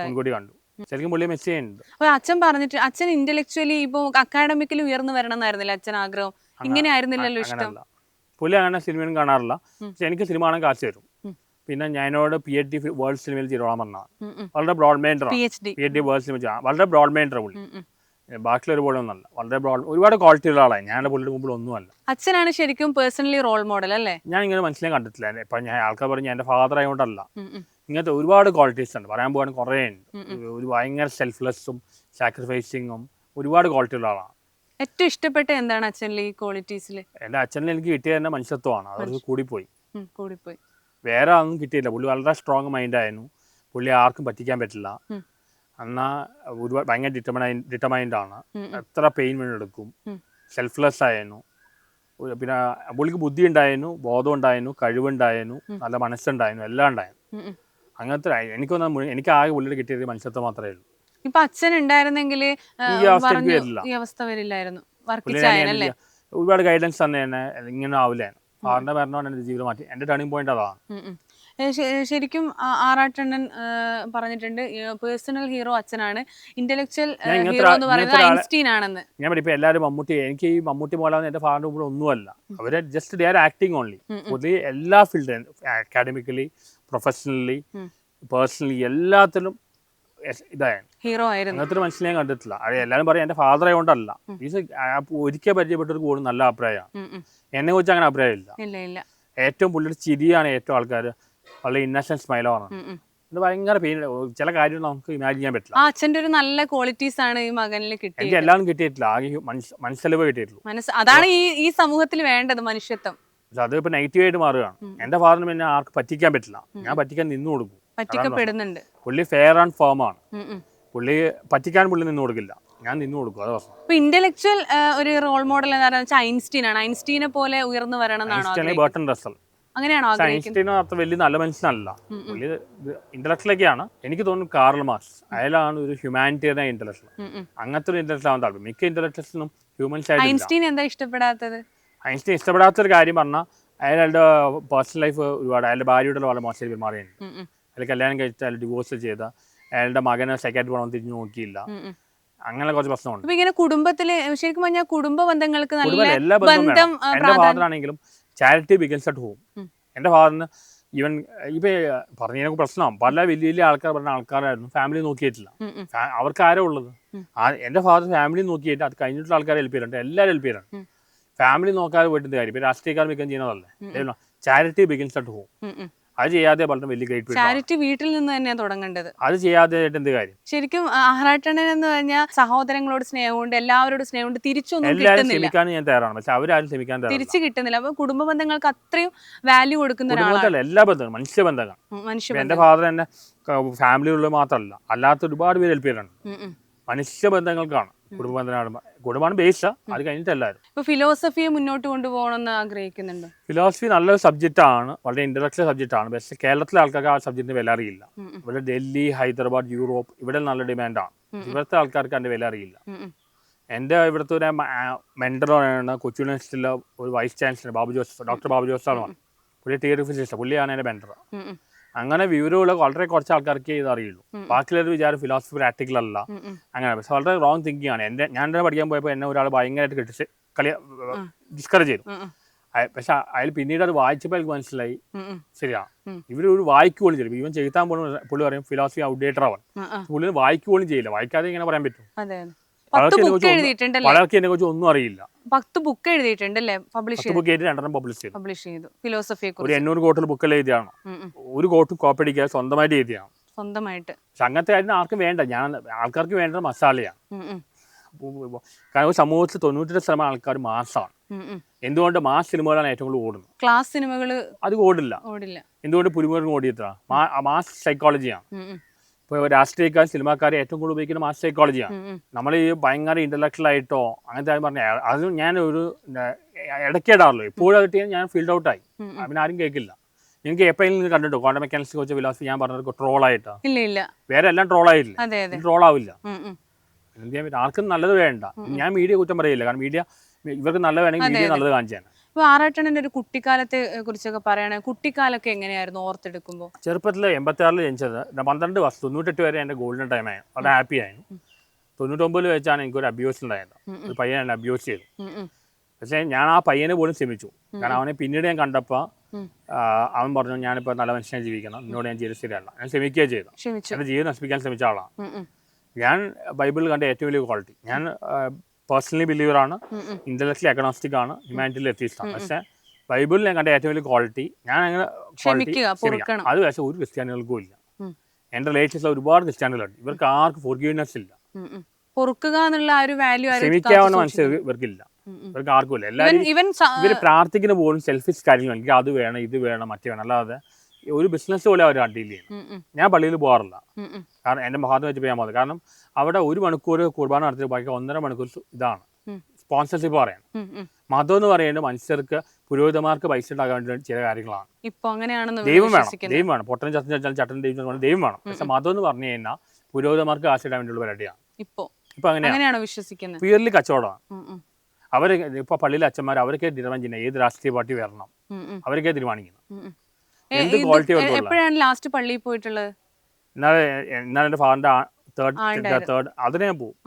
Speaker 1: മുൻകൂട്ടി കണ്ടു. ശരിക്കും പുള്ളി മിസ് ചെയ്യുന്നുണ്ട്.
Speaker 2: അപ്പൊ അച്ഛൻ പറഞ്ഞിട്ട് അച്ഛൻ ഇന്റലക്ച്വലി ഇപ്പൊ അക്കാഡമിക്കലി ഉയർന്നു വരണം എന്നായിരുന്നില്ല അച്ഛൻ ആഗ്രഹം? ഇങ്ങനെ ആയിരുന്നില്ലല്ലോ ഇഷ്ടം.
Speaker 1: പുള്ളി അങ്ങനെ സിനിമയൊന്നും കാണാറില്ല. പക്ഷെ എനിക്ക് സിനിമ കാണാൻ കാശ് തരും. പിന്നെ ഞാനോട് PhD വേൾഡ് സിനിമയിൽ ചെയ്തോളാൻ പറഞ്ഞതാണ്. വളരെ ബ്രോഡ് മൈൻഡറാണ്. PhD വേൾഡ് സിനിമ വളരെ ബ്രോഡ് മൈൻഡർ പുള്ളി. ബാക്കിയുള്ള ഒരുപാട് ഒന്നല്ല, വളരെ ബ്രോഡ്, ഒരുപാട് ക്വാളിറ്റി ഉള്ള ആളാണ്. ഞാൻ പുള്ളിയുടെ മുമ്പിൽ ഒന്നുമല്ല.
Speaker 2: അച്ഛനാണ് ശരിക്കും പേഴ്സണലി റോൾ മോഡൽ അല്ലേ?
Speaker 1: ഞാൻ ഇങ്ങനെ മനസ്സിലേ കണ്ടിട്ടില്ല. ഇപ്പൊ ഞാൻ ആൾക്കാർ പറഞ്ഞു എൻ്റെ ഫാദർ ആയതുകൊണ്ടല്ല. ഇങ്ങനത്തെ ഒരുപാട് ക്വാളിറ്റീസ് ഉണ്ട്, പറയാൻ പോകാൻ കുറേ ഉണ്ട്. ഒരു ഭയങ്കര സെൽഫ്ലെസ്സും സാക്രിഫൈസിങ്ങും ഒരുപാട് ക്വാളിറ്റി ഉള്ള ആളാണ്.
Speaker 2: ഏറ്റവും ഇഷ്ടപ്പെട്ട എന്താണ് അച്ഛനിൽ ഈ ക്വാളിറ്റീസിൽ?
Speaker 1: എൻ്റെ അച്ഛനിൽ എനിക്ക് കിട്ടിയ തന്നെ മനുഷ്യത്വമാണ്. അത് കൂടിപ്പോയി. വേറെ ഒന്നും കിട്ടിയില്ല. പുള്ളി വളരെ സ്ട്രോങ് മൈൻഡായിരുന്നു. പുള്ളി ആർക്കും പറ്റിക്കാൻ പറ്റില്ല. എന്നാൽ ഒരുപാട് ഭയങ്കര ഡിറ്റർമൈൻഡ് ആണ്. എത്ര പെയിൻ വീണെടുക്കും. സെൽഫ്ലെസ് ആയിരുന്നു. പിന്നെ പുള്ളിക്ക് ബുദ്ധി ഉണ്ടായിരുന്നു, ബോധം ഉണ്ടായിരുന്നു, കഴിവുണ്ടായിരുന്നു, നല്ല മനസ്സുണ്ടായിരുന്നു, എല്ലാം ഉണ്ടായിരുന്നു. അങ്ങനത്തെ എനിക്ക് ആകെ പുള്ളിയുടെ കിട്ടിയത് മനുഷ്യത്വം മാത്രമേ ഉള്ളൂ.
Speaker 2: ഇപ്പൊ അച്ഛൻ ഉണ്ടായിരുന്നെങ്കിൽ ഈ അവസ്ഥ വരില്ലായിരുന്നു.
Speaker 1: ഒരുപാട് ഗൈഡൻസ് തന്നെ ഇങ്ങനെ ആവില്ലായിരുന്നു. ഫാദറിന്റെ മരണമാണ് എൻ്റെ ജീവിതം മാറ്റി. എൻ്റെ ടേണിംഗ് പോയിന്റ് അതാണ്.
Speaker 2: ശരിക്കും ആറാട്ടണ്ണൻ പറഞ്ഞിട്ടുണ്ട് പേഴ്സണൽ ഹീറോ അച്ഛനാണ്, ഇന്റലക്ച്വൽ ഹീറോ എന്ന് പറയുന്നത് ഐൻസ്റ്റീൻ ആണെന്ന്.
Speaker 1: ഞാൻ പറയും ഇപ്പൊ എല്ലാവരും എനിക്ക് ഈ മമ്മൂട്ടി മോഹൻലാൽ എൻ്റെ ഫാദറിന്റെ മുമ്പിൽ ഒന്നുമല്ല. അവരെ just they are acting only. പൊതുവെ എല്ലാ ഫീൽഡിലും അക്കാഡമിക്കലി, പ്രൊഫഷണലി, പേഴ്സണലി എല്ലാത്തിലും ഇതായിരുന്നു,
Speaker 2: ഹീറോ ആയിരുന്നു.
Speaker 1: അങ്ങനത്തെ ഒരു മനുഷ്യനെ ഞാൻ കണ്ടിട്ടില്ല. എല്ലാവരും പറയും എൻ്റെ ഫാദർ ആയതുകൊണ്ടല്ല. ഒരിക്കൽ പരിചയപ്പെട്ടവർക്ക് കൂടുതൽ നല്ല അഭിപ്രായമാണ്. എന്നെ കുറിച്ച് അങ്ങനെ അഭിപ്രായമില്ല. ഏറ്റവും പുള്ളിയുടെ ചിരിയാണ് ഏറ്റവും ആൾക്കാർ വളരെ ഇന്നസെന്റ് സ്മൈലാണ്. ഇത് ഭയങ്കര പെയിൻ. ചില കാര്യങ്ങൾ നമുക്ക് ഇമാജിൻ ചെയ്യാൻ പറ്റില്ല.
Speaker 2: അച്ഛൻ്റെ ഒരു നല്ല ക്വാളിറ്റീസ് ആണ് ഈ മകനിൽ കിട്ടിയത്.
Speaker 1: എനിക്ക് എല്ലാം കിട്ടിയിട്ടില്ല, ആകെ മനസ്സലിവ് കിട്ടിയിട്ടുള്ളൂ.
Speaker 2: അതാണ് ഈ സമൂഹത്തിൽ വേണ്ടത്, മനുഷ്യത്വം.
Speaker 1: അത് ഇപ്പൊ നെഗറ്റീവായിട്ട് മാറുകയാണ്. എൻ്റെ ഫാദറിന് പിന്നെ ആർക്ക് പറ്റിക്കാൻ പറ്റില്ല. ഞാൻ പറ്റിക്കാൻ നിന്നു കൊടുക്കും.
Speaker 2: പറ്റിക്കപ്പെടുന്നുണ്ട്.
Speaker 1: പുള്ളി ഫെയർ ആൻഡ് ഫേം ആണ്. പുള്ളി പറ്റിക്കാൻ പുള്ളി നിന്ന് കൊടുക്കില്ല, ഞാൻ നിന്ന് കൊടുക്കും. അത് പ്രശ്നം.
Speaker 2: ഇപ്പൊ ഇന്റലക്ച്വൽ ഒരു റോൾ മോഡൽ എന്താണെന്ന് വെച്ചാൽ ഐൻസ്റ്റീൻ ആണ്. ഐൻസ്റ്റീനെ പോലെ ഉയർന്നു വരണം എന്നാണോ?
Speaker 1: Burton Russell.
Speaker 2: അങ്ങനെയാണോ?
Speaker 1: ഐൻസ്റ്റീൻ അത്ര വലിയ നല്ല മനുഷ്യനല്ല. പുള്ളി ഇന്റലക്ച്വലൊക്കെയാണ്. എനിക്ക് തോന്നുന്നു കാർൽ മാർക്സ് അയാളാണ് ഒരു ഹ്യൂമാനിറ്റേറിയൻ ഇന്റലക്ച്വൽ. അങ്ങനത്തെ ഒരു ഇന്റലക്ച്വൽ ആവാൻ താല്പര്യം. മിക്ക ഇന്റലക്ച്വൽസിനും ഹ്യൂമൻസ് ആയിട്ട്.
Speaker 2: ഐൻസ്റ്റീൻ എന്താ ഇഷ്ടപ്പെടാത്തത്?
Speaker 1: ഐൻസ്റ്റീൻ ഇഷ്ടപ്പെടാത്തൊരു കാര്യം പറഞ്ഞാൽ അയാളുടെ പേഴ്സണൽ ലൈഫ് ഒരുപാട്, അയാളുടെ ഭാര്യയുടെ വളരെ മോശം പെരുമാറിയുണ്ട്. അയാൾ കല്യാണം കഴിച്ച് അയാൾ ഡിവോഴ്സ് ചെയ്ത, അയാളുടെ മകനെ സൈക്കാട്രി പോകണം തിരിഞ്ഞു നോക്കിയില്ല. അങ്ങനെ കുറച്ച് പ്രശ്നമുണ്ട്.
Speaker 2: ഇങ്ങനെ കുടുംബത്തില് ശരിക്കും പറഞ്ഞാൽ കുടുംബ ബന്ധങ്ങൾക്ക്
Speaker 1: എല്ലാ ബന്ധം. എൻ്റെ ഫാദറാണെങ്കിലും ചാരിറ്റി ബിഗിൻസ് അറ്റ് ഹോം. എൻ്റെ ഫാദറിന് ഈവൻ ഇപ്പൊ പറഞ്ഞതിനൊക്കെ പ്രശ്നമാണ്. പല വലിയ വലിയ പറഞ്ഞ ആൾക്കാരായിരുന്നു ഫാമിലി നോക്കിയിട്ടില്ല. അവർക്ക് ആരോ ഉള്ളത്. എൻ്റെ ഫാദർ ഫാമിലി നോക്കിയിട്ട് അത് കഴിഞ്ഞിട്ടുള്ള ആൾക്കാരെ ഹെൽപ്പ് ചെയ്തിട്ടുണ്ട്. എല്ലാവരും ഹെൽപ്പ് ചെയ്തിട്ടുണ്ട്. ഫാമിലി നോക്കാതെ പോയിട്ട് കാര്യം. ഇപ്പൊ രാഷ്ട്രീയക്കാർ മിക്കം ചെയ്യുന്നതല്ലേ. Charity begins at home. അത് ചെയ്യാതെ വളരെ വലിയ ഗ്രേറ്റ്.
Speaker 2: ചാരിറ്റി വീട്ടിൽ നിന്ന് തന്നെയാണ് തുടങ്ങേണ്ടത്.
Speaker 1: അത് ചെയ്യാതെ എന്ത് കാര്യം?
Speaker 2: ശരിക്കും ആറാട്ടണ്ണൻ എന്ന് പറഞ്ഞാൽ സഹോദരങ്ങളോട് സ്നേഹമുണ്ട്, എല്ലാവരോടും സ്നേഹമുണ്ട്. തിരിച്ചൊന്നും
Speaker 1: ക്ഷമിക്കാൻ ഞാൻ തയ്യാറാണ്, പക്ഷെ അവരാരും ക്ഷമിക്കാൻ
Speaker 2: തിരിച്ചു കിട്ടുന്നില്ല. അപ്പൊ കുടുംബ ബന്ധങ്ങൾക്ക് അത്രയും വാല്യൂ കൊടുക്കുന്ന ഒരാളാണ്.
Speaker 1: എല്ലാ ബന്ധങ്ങളും മനുഷ്യബന്ധങ്ങൾ. എന്റെ ഫാദർ തന്നെ ഫാമിലിയുള്ള മാത്രമല്ല, അല്ലാത്ത ഒരുപാട് പേര് ഹെൽപ്പ് ചെയ്തിട്ടുണ്ട്. മനുഷ്യബന്ധങ്ങൾക്കാണ് കുടുംബമാണ് ബേസ്. അത് കഴിഞ്ഞിട്ട് എല്ലാവരും.
Speaker 2: ഇപ്പൊ ഫിലോസഫിയെ മുന്നോട്ട് കൊണ്ടുപോകണമെന്ന് ആഗ്രഹിക്കുന്നുണ്ട്.
Speaker 1: ഫിലോസഫി നല്ലൊരു സബ്ജക്റ്റ് ആണ്, വളരെ ഇന്റലക്ച്വൽ സബ്ജക്റ്റ് ആണ്. പക്ഷേ കേരളത്തിലെ ആൾക്കാർക്ക് ആ സബ്ജക്റ്റിന് വില അറിയില്ല. ഇവിടെ ഡൽഹി, ഹൈദരാബാദ്, യൂറോപ്പ് ഇവിടെ നല്ല ഡിമാൻഡാണ്. ഇവിടുത്തെ ആൾക്കാർക്ക് അതിന്റെ വില അറിയില്ല. എൻ്റെ ഇവിടുത്തെ ഒരു മെന്ററാണ് കൊച്ചി യൂണിവേഴ്സിറ്റിയിലെ ഒരു vice chancellor doctor Babu Jose ആണ്. പുള്ളി തിയറി ഫിസിക്സ്, പുള്ളിയാണ് എൻ്റെ മെന്റർ. അങ്ങനെ വിവരമുള്ള വളരെ കുറച്ച് ആൾക്കാർക്ക് ഇത് അറിയുള്ളൂ. ബാക്കിയുള്ളവർ വിചാരം ഫിലോസഫി പ്രാക്ടിക്കൽ അല്ല അങ്ങനെ. പക്ഷെ വളരെ റോങ് തിങ്കിങ് ആണ്. ഞാൻ തന്നെ പഠിക്കാൻ പോയപ്പോൾ എന്നെ ഒരാൾ ഭയങ്കരമായിട്ട് ക്രിട്ടിച്ച് ഡിസ്കറേജ് ചെയ്തു. പക്ഷെ അയാൾ പിന്നീട് അത് വായിച്ചപ്പോൾ എനിക്ക് മനസ്സിലായി ശരിയാ, ഇവരൊരു വായിക്കുപോലും ചെയ്യും. ഇവൻ ചെയ്താൻ പോലും പുള്ളി പറയും ഫിലോസഫി ഔട്ട്ഡേറ്റഡ് ആവാൻ. പുള്ളി വായിക്കുപോലും ചെയ്യില്ല. വായിക്കാതെ ഇങ്ങനെ പറയാൻ പറ്റും. പലർക്ക് എന്നെ കുറിച്ച് ഒന്നും അറിയില്ല.
Speaker 2: 10 ബുക്ക് എഴുതിയിട്ടുണ്ടല്ലേ? പബ്ലിഷ്
Speaker 1: ബുക്ക് എഴുതി 2 പബ്ലിഷ് ചെയ്തു.
Speaker 2: ഫിലോസഫിയെ
Speaker 1: ഒരു 800 കോട്ടിൽ ബുക്കെല്ലാം എഴുതിയാണ്. ഒരു കോട്ടും കോപ്പി അടിക്കാതെ സ്വന്തമായിട്ട് എഴുതിയാണ്.
Speaker 2: സ്വന്തമായിട്ട്.
Speaker 1: പക്ഷെ അങ്ങനത്തെ കാര്യം ആർക്കും വേണ്ട. ആൾക്കാർക്ക് വേണ്ടത് മസാലയാണ്. കാരണം സമൂഹത്തിൽ 98% ആൾക്കാർ മാസാണ്. എന്തുകൊണ്ട് മാസ് സിനിമകളാണ് ഏറ്റവും കൂടുതൽ ഓടുന്നത്?
Speaker 2: ക്ലാസ് സിനിമകൾ അത്
Speaker 1: ഓടില്ല. എന്തുകൊണ്ട് പുലിമുരുകൻ ഓടിയത്ര? മാസ് സൈക്കോളജിയാണ്. ഇപ്പോൾ രാഷ്ട്രീയക്കാർ സിനിമാക്കാരെ ഏറ്റവും കൂടുതൽ ഉപയോഗിക്കുന്ന മാസ് സൈക്കോളജിയാണ്. നമ്മൾ ഈ ഭയങ്കര ഇന്റലക്ച്വൽ ആയിട്ടോ അങ്ങനത്തെ പറഞ്ഞാൽ അത് ഞാൻ ഒരു ഇടയ്ക്കേടാറുള്ളൂ. എപ്പോഴും അതിട്ട് ഞാൻ ഫീൽഡ് ഔട്ടായി. പിന്നെ ആരും കേൾക്കില്ല. നിങ്ങൾക്ക് എപ്പോഴും നിന്ന് കണ്ടിട്ടോ ക്വാണ്ടം മെക്കാനിക്സ് കോച്ച് ഫിലോസഫി ഞാൻ പറഞ്ഞത് ട്രോളായിട്ടാ? വേറെ എല്ലാം ട്രോളായില്ല, ട്രോളാവില്ല. എന്ത് ചെയ്യാൻ പറ്റും? ആർക്കും നല്ലത് വേണ്ട. ഞാൻ മീഡിയ കുറ്റം പറയില്ല. കാരണം മീഡിയ ഇവർക്ക് നല്ല വേണമെങ്കിൽ മീഡിയ നല്ലത് കാണിച്ചാണ്.
Speaker 2: ഇപ്പൊ ആറാട്ടണ്ണന്റെ ഒരു കുട്ടിക്കാലത്തെ കുറിച്ചൊക്കെ പറയുകയാണെങ്കിൽ കുട്ടിക്കാലൊക്കെ എങ്ങനെയായിരുന്നു ഓർത്തെടുക്കുമ്പോൾ?
Speaker 1: ചെറുപ്പത്തിൽ 86 ജനിച്ചത്. 12 വർഷം 98 വരെ എൻ്റെ ഗോൾഡൻ ടൈമായിരുന്നു. വളരെ ഹാപ്പി ആയിരുന്നു. 99 വെച്ചാണ് എനിക്കൊരു അബ്യൂസ് ഉണ്ടായത്. ഒരു പയ്യൻ എന്നെ അബ്യൂസ് ചെയ്തു. പക്ഷേ ഞാൻ ആ പയ്യനെ പോലും ശ്രമിച്ചു. കാരണം അവനെ പിന്നീട് ഞാൻ കണ്ടപ്പോൾ അവൻ പറഞ്ഞു ഞാനിപ്പോൾ നല്ല മനുഷ്യനെ ജീവിക്കണം, എന്നോട് ഞാൻ ചെയ്ത് ശരിയല്ല. ഞാൻ ശ്രമിക്കുകയും ചെയ്തു. എൻ്റെ ജീവിതം നശിപ്പിക്കാൻ ശ്രമിച്ച ആളാണ് ഞാൻ. ബൈബിളിൽ കണ്ട ഏറ്റവും വലിയ ക്വാളിറ്റി, ഞാൻ പേഴ്സണലി ബിലീവറാണ്, ഇന്റലക്ച്വലി അഗ്നോസ്റ്റിക് ആണ്, ഹ്യൂമാനിറ്റിയിൽ എത്തിയിട്ടാണ്. പക്ഷേ ബൈബിളിൽ ഞാൻ കണ്ട ഏറ്റവും വലിയ ക്വാളിറ്റി ഞാൻ അങ്ങനെ അത് പക്ഷേ ഒരു ക്രിസ്ത്യാനികൾക്കും ഇല്ല. എൻ്റെ റിലേറ്റീവ്സിൽ ഒരുപാട് ക്രിസ്ത്യാനികളുണ്ട്. ഇവർക്ക് ആർക്കും ഫോർഗീവ്നെസ് ഇല്ല. ക്ഷമിക്കാവുന്ന മനസ്സിൽ ഇവർക്കില്ല. ഇവർക്ക് ആർക്കും ഇല്ല. എല്ലാവരും ഇവർ പ്രാർത്ഥിക്കുന്ന പോലും സെൽഫിഷ് കാര്യങ്ങൾ. എനിക്ക് അത് വേണം, ഇത് വേണം, മറ്റേ വേണം. അല്ലാതെ ഒരു ബിസിനസ് പോലെ അവർ ഡീൽ ചെയ്യണം. ഞാൻ പള്ളിയിൽ പോകാറില്ല. കാരണം എൻ്റെ മഹാത്മ വെച്ച് പോയാൽ മതി. കാരണം അവിടെ 1 മണിക്കൂർ കുർബാന നടത്തി ബാക്കി 1.5 മണിക്കൂർ ഇതാണ് സ്പോൺസർഷിപ്പ് പറയാണ്. മതം എന്ന് പറയുന്നത് മനുഷ്യർക്ക് പുരോഹിതന്മാർക്ക് പൈസ ഉണ്ടാകാൻ വേണ്ടി ചില കാര്യങ്ങളാണ്. ദൈവം വേണം. പൊട്ടൻ ചട്ടൻ ദൈവം വേണം. പക്ഷെ മതം എന്ന് പറഞ്ഞു കഴിഞ്ഞാൽ പുരോഹിതന്മാർക്ക് കാശിടാൻ വേണ്ടിയുള്ള പരിപാടിയാണ്. ഇപ്പൊ അങ്ങനെയാണ് വിശ്വസിക്കുന്നത്. പ്യൂർലി കച്ചവടമാണ്. അവര് ഇപ്പൊ പള്ളിയിലെ അച്ഛന്മാർ അവരൊക്കെ തീരുമാനം ചെയ്യുന്നത് ഏത് രാഷ്ട്രീയ പാർട്ടി വരണം, അവരൊക്കെ തീരുമാനിക്കുന്നത്. എന്ത് ക്വാളിറ്റി
Speaker 2: എപ്പോഴാണ് ലാസ്റ്റ് പള്ളിയിൽ പോയിട്ടുള്ളത്?
Speaker 1: എന്നാലും എൻ്റെ ഫാദറിന്റെ തേർഡ് അതിനെ ഞാൻ പോകും.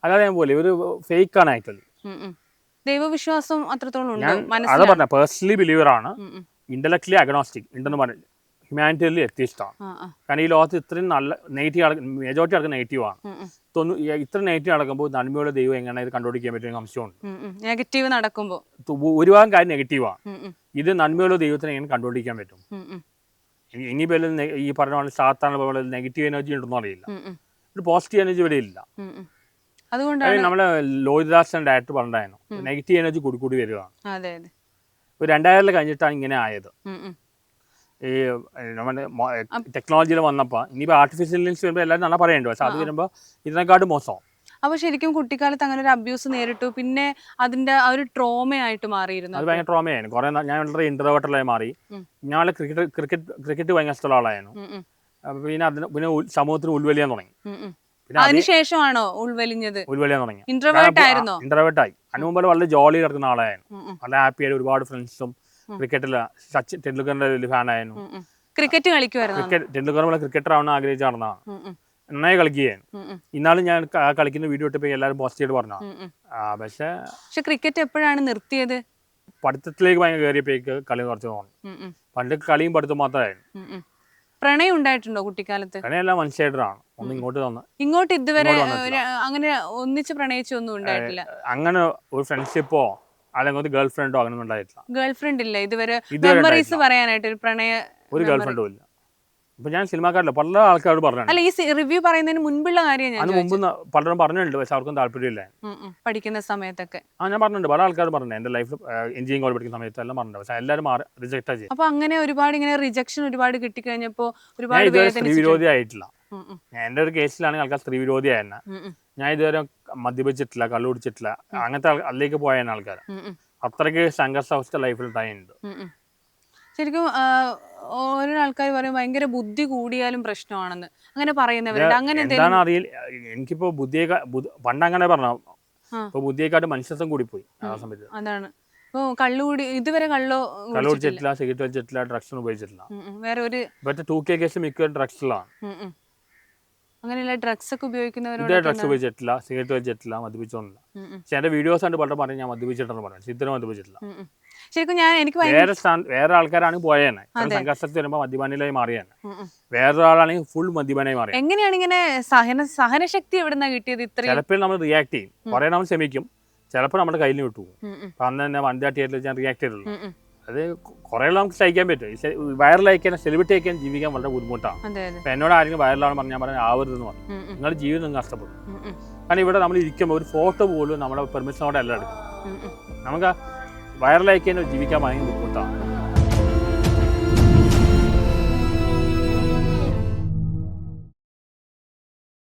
Speaker 1: അല്ലാതെ ഞാൻ പോലെ ഒരു ഫേക്ക് ആണ് ആക്ച്വലി.
Speaker 2: ദൈവവിശ്വാസം അത്രത്തോളം
Speaker 1: അതാ പറഞ്ഞ പേഴ്സണലി ബിലീവറാണ്, ഇന്റലക്ച്വലി അഗ്നോസ്റ്റിക്, ഉണ്ടെന്ന് പറഞ്ഞു ഹ്യൂമാനിറ്റിയിൽ എത്തിയിട്ടാണ്. കാരണം ഈ ലോകത്ത് ഇത്രയും നല്ല നെഗറ്റീവ് മെജോറിറ്റി നടക്കുന്ന നെഗറ്റീവാണ്. ഇത്ര നെഗറ്റീവ് നടക്കുമ്പോൾ നന്മയുള്ള ദൈവം എങ്ങനെ ഇത് കണ്ടുപിടിക്കാൻ പറ്റും സംശയമുണ്ട്.
Speaker 2: നെഗറ്റീവ് നടക്കുമ്പോൾ
Speaker 1: ഒരുപാട് കാര്യം നെഗറ്റീവാണ്. ഇത് നന്മയുള്ള ദൈവത്തിനെ എങ്ങനെ കണ്ടുപിടിക്കാൻ പറ്റും? ഇനിയിപ്പോൾ ഈ പറഞ്ഞ പോലെ സാധാരണ പോലെ നെഗറ്റീവ് എനർജി ഉണ്ടെന്ന് അറിയില്ല, ഒരു പോസിറ്റീവ് എനർജി ഇവിടെ ഇല്ല. അതുകൊണ്ടാണ് നമ്മളെ ലോഹിതദാസൻ ഡയറക്ടർ പറഞ്ഞായിരുന്നു നെഗറ്റീവ് എനർജി കൂടി വരികയാണ്. ഒരു 2000 കഴിഞ്ഞിട്ടാണ് ഇങ്ങനെ ആയത്. ഈ നമ്മുടെ ടെക്നോളജിയിൽ വന്നപ്പോൾ ഇനിയിപ്പോൾ ആർട്ടിഫിഷ്യൽ ഇന്റലിജൻസ് വരുമ്പോൾ എല്ലാവരും നല്ല പറയേണ്ടത്. പക്ഷെ അത് വരുമ്പോൾ ഇതിനെക്കാട്ടും മോശം.
Speaker 2: അപ്പൊ ശരിക്കും കുട്ടിക്കാലത്ത് അങ്ങനെ ഒരു അബ്യൂസ് നേരിട്ടു, പിന്നെ അതിന്റെ ഒരു ട്രോമയായിട്ട് മാറിയിരുന്നു.
Speaker 1: അത് ഭയങ്കര ട്രോമയായിരുന്നു. കുറെ ഞാൻ വളരെ ഇന്റർവേർട്ടലായി മാറി. ഞാൻ ക്രിക്കറ്റ് ഭയങ്കര ഇഷ്ടമുള്ള ആളായിരുന്നു. പിന്നെ സമൂഹത്തിന് ഉൾവലിയാൻ തുടങ്ങി.
Speaker 2: അതിനുശേഷമാണോ ഉൾവലിഞ്ഞത്?
Speaker 1: ഉൾവലിയാൻ തുടങ്ങി.
Speaker 2: ഇന്റർവേർട്ടായി.
Speaker 1: അതിന് മുമ്പ് വളരെ ജോളി കിടക്കുന്ന ആളായിരുന്നു. വളരെ ഹാപ്പി ആയിട്ട് ഒരുപാട് ഫ്രണ്ട്സും. ക്രിക്കറ്റില് സച്ചിൻ ടെണ്ടുൽക്കറിന്റെ വലിയ ഫാനായിരുന്നു.
Speaker 2: ക്രിക്കറ്റ് കളിക്കുമായിരുന്നു.
Speaker 1: ടെണ്ടുൽക്കർ ക്രിക്കറ്റർ ആവണം ആഗ്രഹിച്ച നടന്നതാണ്. നന്നായി കളിക്കുകയായിരുന്നു. ഇന്നാളും ഞാൻ കളിക്കുന്ന വീഡിയോ ഇട്ടപ്പോ എല്ലാവരും പോസിറ്റീവ് പറഞ്ഞു. പക്ഷെ
Speaker 2: ക്രിക്കറ്റ് എപ്പോഴാണ് നിർത്തിയത്?
Speaker 1: പഠിത്തത്തിലേക്ക് ഭയങ്കര കയറിയപ്പോഴേക്ക് കളി കുറച്ച് തോന്നി. പണ്ട് കളിയും പഠിത്തം മാത്രമായിരുന്നു.
Speaker 2: പ്രണയം ഉണ്ടായിട്ടുണ്ടോ കുട്ടിക്കാലത്ത്?
Speaker 1: പ്രണയമെല്ലാം മനുഷ്യരാണ്. ഒന്ന് ഇങ്ങോട്ട് തന്നെ
Speaker 2: ഇങ്ങോട്ട് ഇതുവരെ അങ്ങനെ ഒന്നിച്ച് പ്രണയിച്ചൊന്നും ഉണ്ടായിട്ടില്ല.
Speaker 1: അങ്ങനെ ഒരു ഫ്രണ്ട്ഷിപ്പോ അല്ലെങ്കിൽ ഗേൾ ഫ്രണ്ടോ അങ്ങനെ ഉണ്ടായിട്ടില്ല.
Speaker 2: ഗേൾ ഫ്രണ്ട് ഇല്ല ഇതുവരെ? മെമ്മറീസ് പറയാനായിട്ട് ഒരു പ്രണയ
Speaker 1: ഒരു ഗേൾ ഫ്രണ്ടും ഇല്ല. ഇപ്പൊ ഞാൻ സിനിമാക്കാരില്ല, പല ആൾക്കാരോട് പറഞ്ഞു.
Speaker 2: അല്ല, ഈ റിവ്യൂ പറയുന്നതിന് മുൻപുള്ള കാര്യം ഞാൻ
Speaker 1: മുമ്പ് പലരും പറഞ്ഞിട്ടുണ്ട്. പക്ഷെ അവർക്കും താല്പര്യമില്ല.
Speaker 2: പഠിക്കുന്ന സമയത്തൊക്കെ
Speaker 1: ഞാൻ പറഞ്ഞിട്ടുണ്ട്, പല ആൾക്കാർ പറഞ്ഞു എന്റെ ലൈഫിൽ എഞ്ചിനീയറിംഗ് കോളേജ് പഠിക്കുന്ന സമയത്ത് എല്ലാം പറഞ്ഞിട്ടുണ്ട്. പക്ഷെ എല്ലാവരും റിജക്ട് ചെയ്യും.
Speaker 2: അപ്പൊ അങ്ങനെ ഒരുപാട് ഇങ്ങനെ റിജക്ഷൻ ഒരുപാട് കിട്ടിക്കഴിഞ്ഞപ്പോ ഒരുപാട്
Speaker 1: സ്ത്രീ വിരോധി ആയിട്ടില്ല. എന്റെ ഒരു കേസിലാണെങ്കിൽ ആൾക്കാർ സ്ത്രീ വിരോധി ആയിരുന്നു. ഞാൻ ഇതുവരെ മദ്യപിച്ചിട്ടില്ല, കള്ളുപിടിച്ചിട്ടില്ല, അങ്ങനത്തെ അതിലേക്ക് പോയ ആൾക്കാർ. അത്രയ്ക്ക് സംഘർഷാവസ്ഥ ലൈഫിൽ ഉണ്ടായിട്ടുണ്ട്.
Speaker 2: ശരിക്കും ഓരോ ആൾക്കാർ പറയും ഭയങ്കര ബുദ്ധി കൂടിയാലും പ്രശ്നമാണെന്ന്, അങ്ങനെ പറയുന്നവരുണ്ട്. അങ്ങനെ
Speaker 1: എന്താണ് അറിയില്ല. എനിക്കിപ്പോ ബുദ്ധിയെ പണ്ട് അങ്ങനെ പറഞ്ഞു. ഇപ്പൊ ബുദ്ധിയെക്കാട്ട് മനുഷ്യത്വം കൂടി പോയി ആ സമയത്ത്.
Speaker 2: അതാണ് ഇപ്പൊ കള്ളുകൂടി ഇതുവരെ കള്ളോ
Speaker 1: കള്ളു കുടിച്ചിട്ടില്ല, സിഗരറ്റ് വലിച്ചിട്ടില്ല, ഡ്രഗ്സ് ഉപയോഗിച്ചിട്ടില്ല.
Speaker 2: വേറെ ഒരു
Speaker 1: ഇപ്പോഴത്തെ 2K കേസ് മിക്ക ഡ്രഗ്സിലാണ്.
Speaker 2: അങ്ങനെയുള്ള ഡ്രഗ്സ് ഒക്കെ ഉപയോഗിക്കുന്നവരോട്
Speaker 1: ഇതേ ഡ്രഗ്സ് ഉപയോഗിച്ചിട്ടില്ല, സിഗരറ്റ് വലിച്ചിട്ടില്ല, മദ്യപിച്ചോന്നില്ല. പക്ഷെ എന്റെ വീഡിയോസ് കണ്ട് പലരും പറഞ്ഞു ഞാൻ മദ്യപിച്ചിട്ടെന്ന് പറഞ്ഞു. ഇത്രയും മദ്യപിച്ചിട്ടില്ല.
Speaker 2: ശരിക്കും എനിക്ക്
Speaker 1: വേറെ ആൾക്കാരാണെങ്കിൽ പോയേനെ, സംഘർഷത്തിൽ വരുമ്പോൾ മദ്യപാനിലായി മാറിയാണ്. വേറൊരാളാണെങ്കിൽ ഫുൾ മദ്യപാനായി മാറി.
Speaker 2: എങ്ങനെയാണ് ഇങ്ങനെ സഹനശക്തി എവിടുന്നാ കിട്ടിയത്? ഇത്രയും
Speaker 1: ചിലപ്പോൾ നമ്മൾ റിയാക്ട് ചെയ്യും, കുറെ നമ്മൾ ക്ഷമിക്കും, ചിലപ്പോൾ നമ്മുടെ കയ്യിൽ വിട്ടു പോകും. അന്ന് തന്നെ വണ്ടി തിയേറ്ററിൽ ഞാൻ റിയാക്ട് ചെയ്തുള്ളൂ. അത് കുറെ നമുക്ക് സഹിക്കാൻ പറ്റും. വൈറലായിക്കാൻ, സെലിബ്രിറ്റി ആയിക്കാൻ ജീവിക്കാൻ വളരെ ബുദ്ധിമുട്ടാണ്. അപ്പൊ എന്നോട് ആരെങ്കിലും വൈറലാണ് പറഞ്ഞാൽ ഞാൻ പറഞ്ഞാൽ ആവരുതെന്ന് പറഞ്ഞു. നിങ്ങളുടെ ജീവിതം നിങ്ങൾ നഷ്ടപ്പെടും. കാരണം ഇവിടെ നമ്മൾ ഇരിക്കുമ്പോൾ ഒരു ഫോട്ടോ പോലും നമ്മളെ പെർമിഷനോടെ എല്ലാം എടുക്കും. നമുക്ക് വൈറലായിക്കാൻ ജീവിക്കാൻ ഭയങ്കര ബുദ്ധിമുട്ടാണ്.